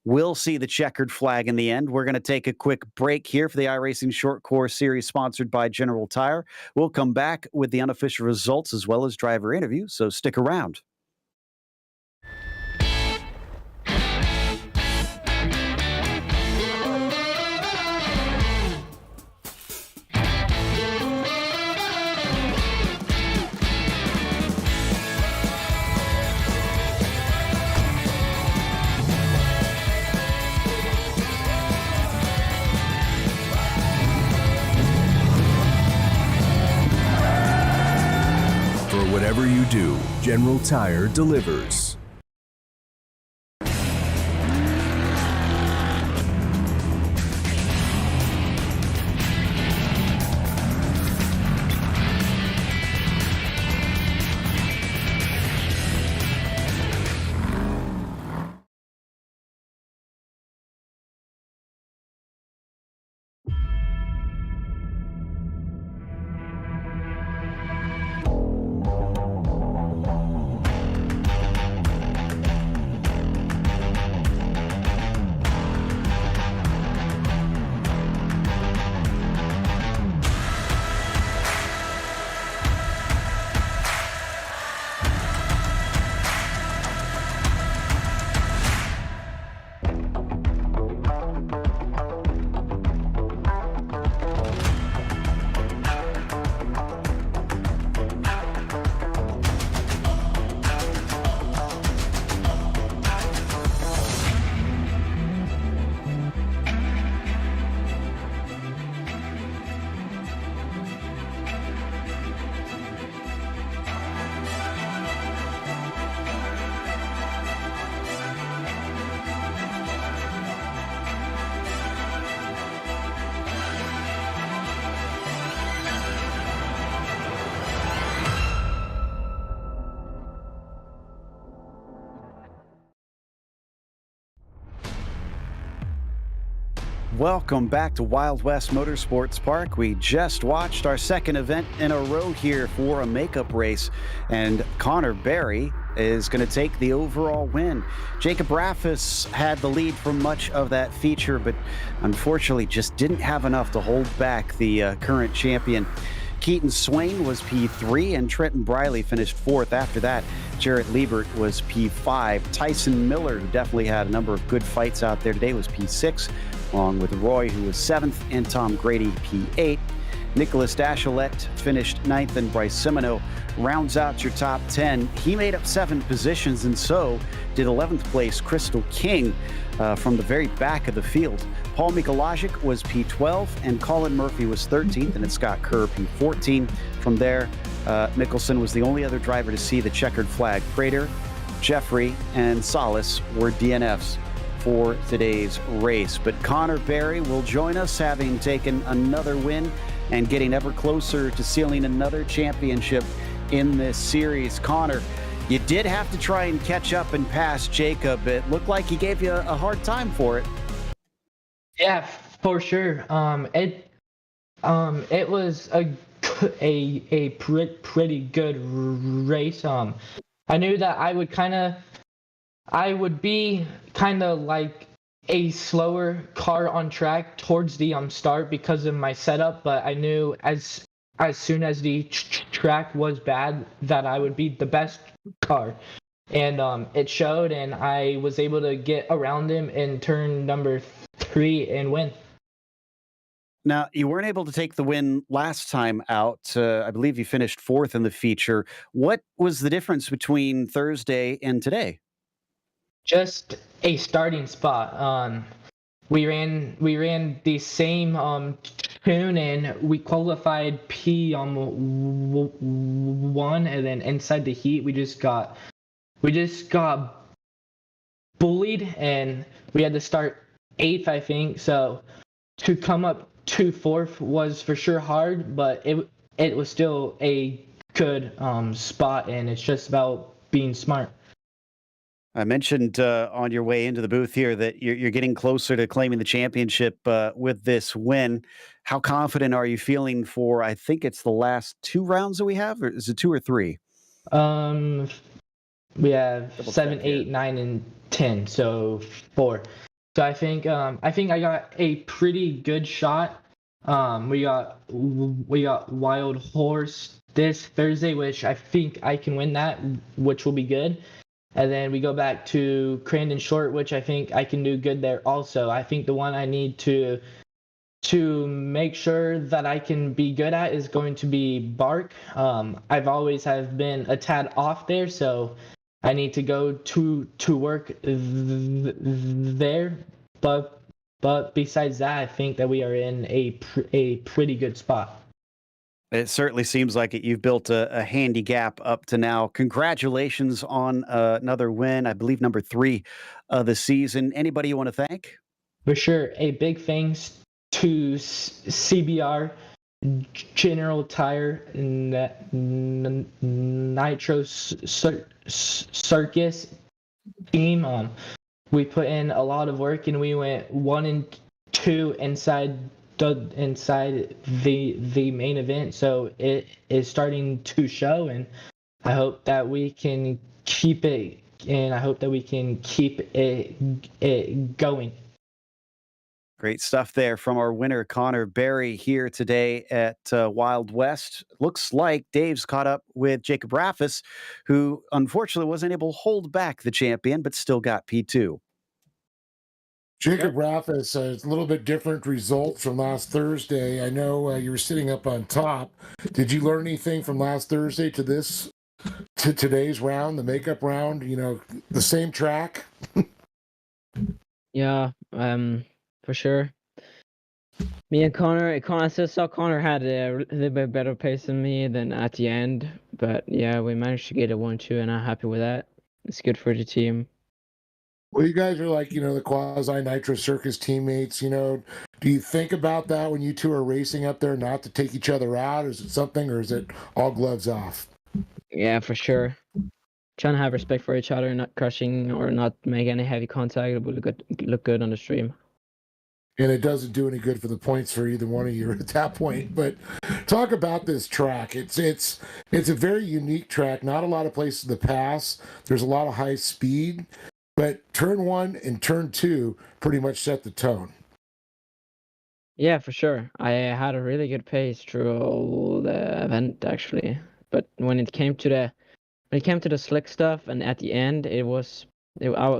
will see the checkered flag in the end. We're going to take a quick break here for the iRacing Short Course Series sponsored by General Tire. We'll come back with the unofficial results as well as driver interviews, so stick around. Whatever you do, General Tire delivers. Welcome back to Wild West Motorsports Park. We just watched our second event in a row here for a makeup race, and Connor Berry is going to take the overall win. Jacob Raffis had the lead for much of that feature, but unfortunately just didn't have enough to hold back the current champion. Keaton Swain was P3 and Trenton Briley finished fourth. After that, Jarrett Liebert was P5. Tyson Miller, who definitely had a number of good fights out there today, was P6, along with Roy, who was 7th, and Tom Grady, P8. Nicholas Dachelet finished 9th, and Bryce Simoneau rounds out your top 10. He made up 7 positions, and so did 11th place Crystal King from the very back of the field. Paul Mikolajic was P12, and Colin Murphy was 13th, and it's Scott Kerr P14. From there, Mickelson was the only other driver to see the checkered flag. Prater, Jeffrey, and Solis were DNFs for today's race. But Connor Berry will join us, having taken another win and getting ever closer to sealing another championship in this series. Connor, you did have to try and catch up and pass Jacob. It looked like he gave you a hard time for it. Yeah, for sure. It was a pretty good race. I knew that I would be kind of like a slower car on track towards the start because of my setup, but I knew as soon as the track was bad that I would be the best car. And it showed, and I was able to get around him in turn number 3 and win. Now, you weren't able to take the win last time out. I believe you finished 4th in the feature. What was the difference between Thursday and today? Just a starting spot. We ran the same tune, and we qualified P1, and then inside the heat we just got bullied, and we had to start 8th, I think. So to come up to 4th was for sure hard, but it was still a good spot, and it's just about being smart. I mentioned on your way into the booth here that you're getting closer to claiming the championship with this win. How confident are you feeling for, I think it's the last 2 rounds that we have, or is it 2 or 3? We have Double 7, check here. 8, 9, and 10, so 4. So I think I got a pretty good shot. We got Wild Horse this Thursday, which I think I can win that, which will be good. And then we go back to Crandon Short, which I think I can do good there also. I think the one I need to make sure that I can be good at is going to be Bark. I've always have been a tad off there, so I need to go to work there. But besides that, I think that we are in a pretty good spot. It certainly seems like it. You've built a handy gap up to now. Congratulations on another win. I believe number 3 of the season. Anybody you want to thank? For sure, a big thanks to CBR, General Tire, Nitro Circus team. We put in a lot of work, and we went 1 and 2 inside the main event, so it is starting to show, and I hope that we can keep it going. Great stuff there from our winner, Connor Berry, here today at Wild West. Looks like Dave's caught up with Jacob Raffis, who unfortunately wasn't able to hold back the champion, but still got P2. Jacob Raffis, a little bit different result from last Thursday. I know you were sitting up on top. Did you learn anything from last Thursday to today's round, the makeup round? You know, the same track? Yeah, for sure. Me and Connor, I still saw Connor had a little bit better pace than me than at the end. But yeah, we managed to get a 1-2, and I'm happy with that. It's good for the team. Well, you guys are like, the quasi-Nitro Circus teammates, Do you think about that when you two are racing up there, not to take each other out? Is it something, or is it all gloves off? Yeah, for sure. Trying to have respect for each other, not crushing or not make any heavy contact. It will look good on the stream. and it doesn't do any good for the points for either one of you at that point. But talk about this track. It's a very unique track. Not a lot of places to pass. There's a lot of high speed, but turn one and turn two pretty much set the tone. Yeah, for sure. I had a really good pace through all the event actually, but when it came to the slick stuff, and at the end, I was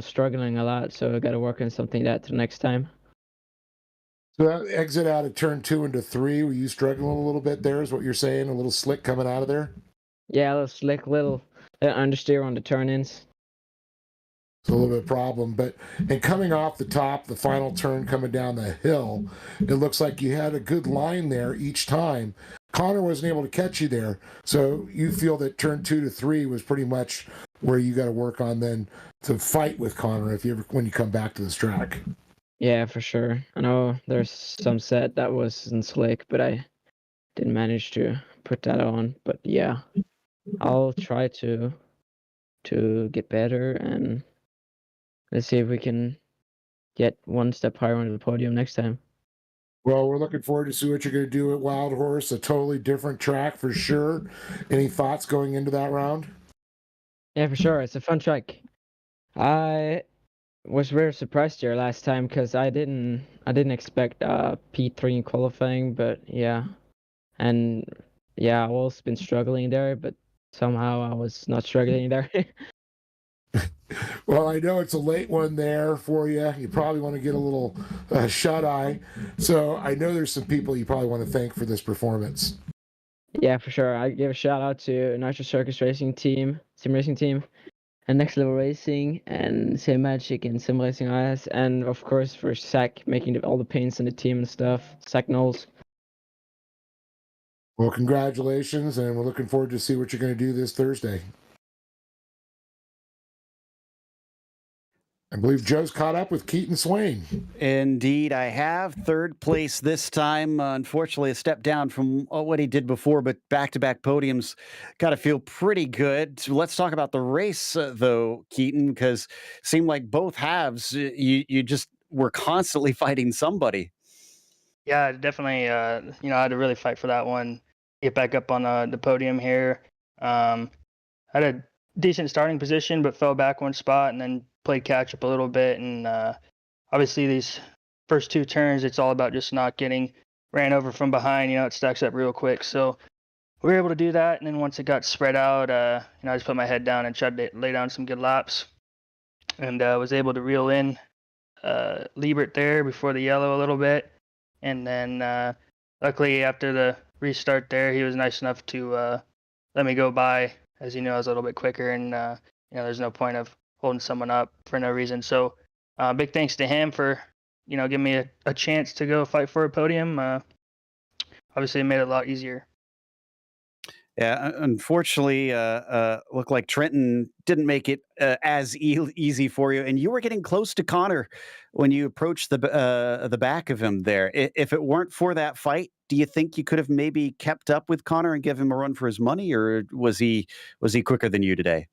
struggling a lot, so I got to work on something that the next time. So that exit out of turn two into three, were you struggling a little bit there? Is what you're saying? A little slick coming out of there? Yeah, a little slick, little understeer on the turn-ins. It's a little bit of a problem, but and coming off the top, the final turn coming down the hill, it looks like you had a good line there each time. Connor wasn't able to catch you there, so you feel that turn 2 to 3 was pretty much where you got to work on then to fight with Connor if you ever when you come back to this track. Yeah, for sure. I know there's some set that wasn't slick, but I didn't manage to put that on. But yeah, I'll try to get better, and let's see if we can get one step higher on the podium next time. Well, we're looking forward to see what you're going to do at Wild Horse, a totally different track for sure. Any thoughts going into that round? Yeah, for sure. It's a fun track. I was very surprised here last time because I didn't expect P3 in qualifying, but yeah, and yeah, I've also been struggling there, but somehow I was not struggling there. Well, I know it's a late one there for you. You probably want to get a little shut eye. So I know there's some people you probably want to thank for this performance. Yeah, for sure. I give a shout out to Nitro Circus Racing Team, Sim Racing Team, and Next Level Racing, and Sim Magic and Sim Racing IS, and of course for Zach making all the paints in the team and stuff. Zach Knowles. Well, congratulations, and we're looking forward to see what you're going to do this Thursday. I believe Joe's caught up with Keaton Swain. Indeed, I have. Third place this time. Unfortunately, a step down from what he did before, but back-to-back podiums got to feel pretty good. So let's talk about the race, though, Keaton, because it seemed like both halves, you just were constantly fighting somebody. Yeah, definitely. I had to really fight for that one. Get back up on the podium here. Had a decent starting position, but fell back one spot and then played catch up a little bit. And obviously, these first two turns, it's all about just not getting ran over from behind. It stacks up real quick. So we were able to do that. And then once it got spread out, I just put my head down and tried to lay down some good laps, and was able to reel in Liebert there before the yellow a little bit. And then luckily after the restart there, he was nice enough to let me go by. As you know, I was a little bit quicker, and there's no point of holding someone up for no reason. So big thanks to him for giving me a chance to go fight for a podium. Obviously, it made it a lot easier. Yeah, unfortunately, looked like Trenton didn't make it as easy for you, and you were getting close to Connor when you approached the back of him there. If it weren't for that fight, do you think you could have maybe kept up with Connor and give him a run for his money, or was he quicker than you today?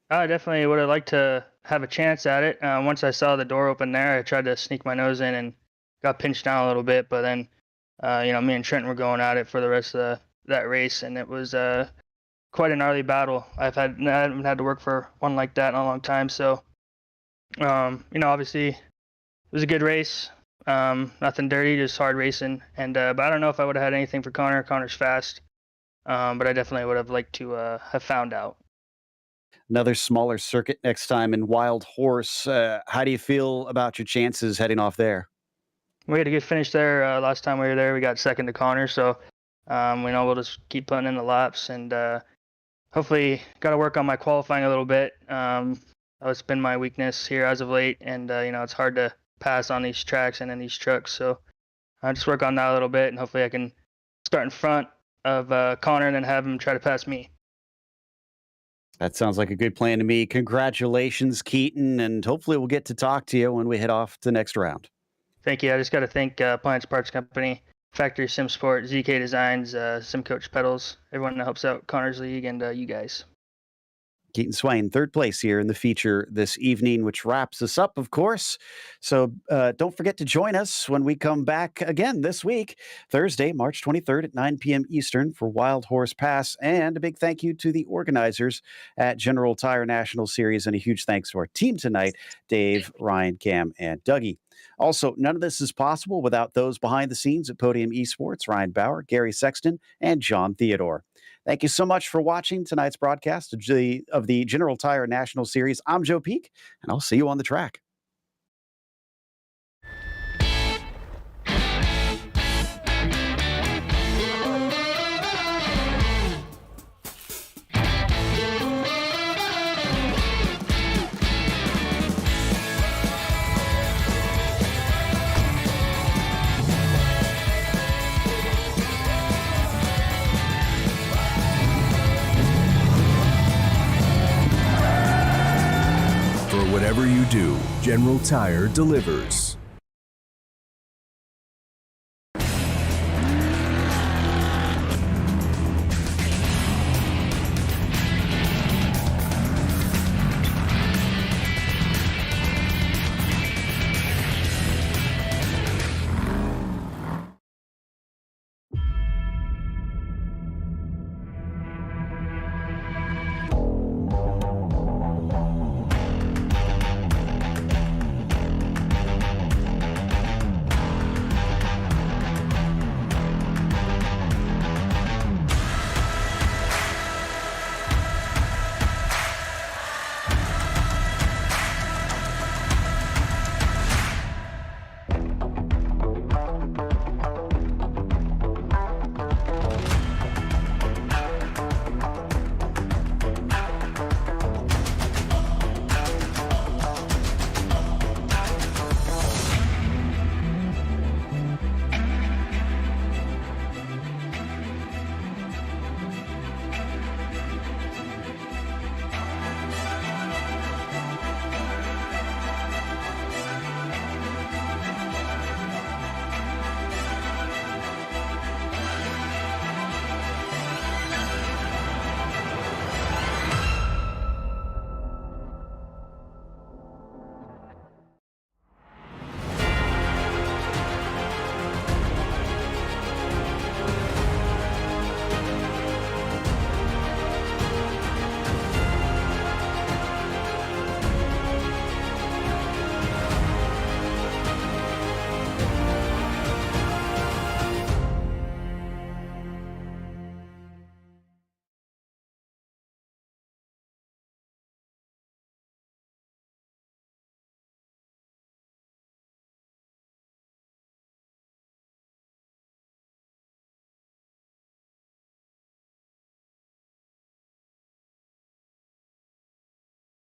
I definitely would have liked to have a chance at it. Once I saw the door open there, I tried to sneak my nose in and got pinched down a little bit. But then, me and Trenton were going at it for the rest of that race, and it was quite a gnarly battle. I haven't had to work for one like that in a long time. So, obviously, it was a good race. Nothing dirty, just hard racing. And but I don't know if I would have had anything for Connor. Connor's fast, but I definitely would have liked to have found out. Another smaller circuit next time in Wild Horse. How do you feel about your chances heading off there? We had a good finish there. Last time we were there, we got second to Connor. So, we'll just keep putting in the laps, and hopefully got to work on my qualifying a little bit. It's been my weakness here as of late, and it's hard to pass on these tracks and in these trucks. So I'll just work on that a little bit, and hopefully I can start in front of Connor and then have him try to pass me. That sounds like a good plan to me. Congratulations, Keaton, and hopefully we'll get to talk to you when we head off to the next round. Thank you. I just got to thank Appliance Parts Company, Factory Sim Sport, ZK Designs, Sim Coach Pedals, everyone that helps out Connor's League, and you guys. Keaton Swain, third place here in the feature this evening, which wraps us up, of course. So don't forget to join us when we come back again this week, Thursday, March 23rd at 9 p.m. Eastern for Wild Horse Pass. And a big thank you to the organizers at General Tire National Series, and a huge thanks to our team tonight, Dave, Ryan, Cam, and Dougie. Also, none of this is possible without those behind the scenes at Podium Esports, Ryan Bauer, Gary Sexton, and John Theodore. Thank you so much for watching tonight's broadcast of the General Tire National Series. I'm Joe Peak, and I'll see you on the track. Whatever you do, General Tire delivers.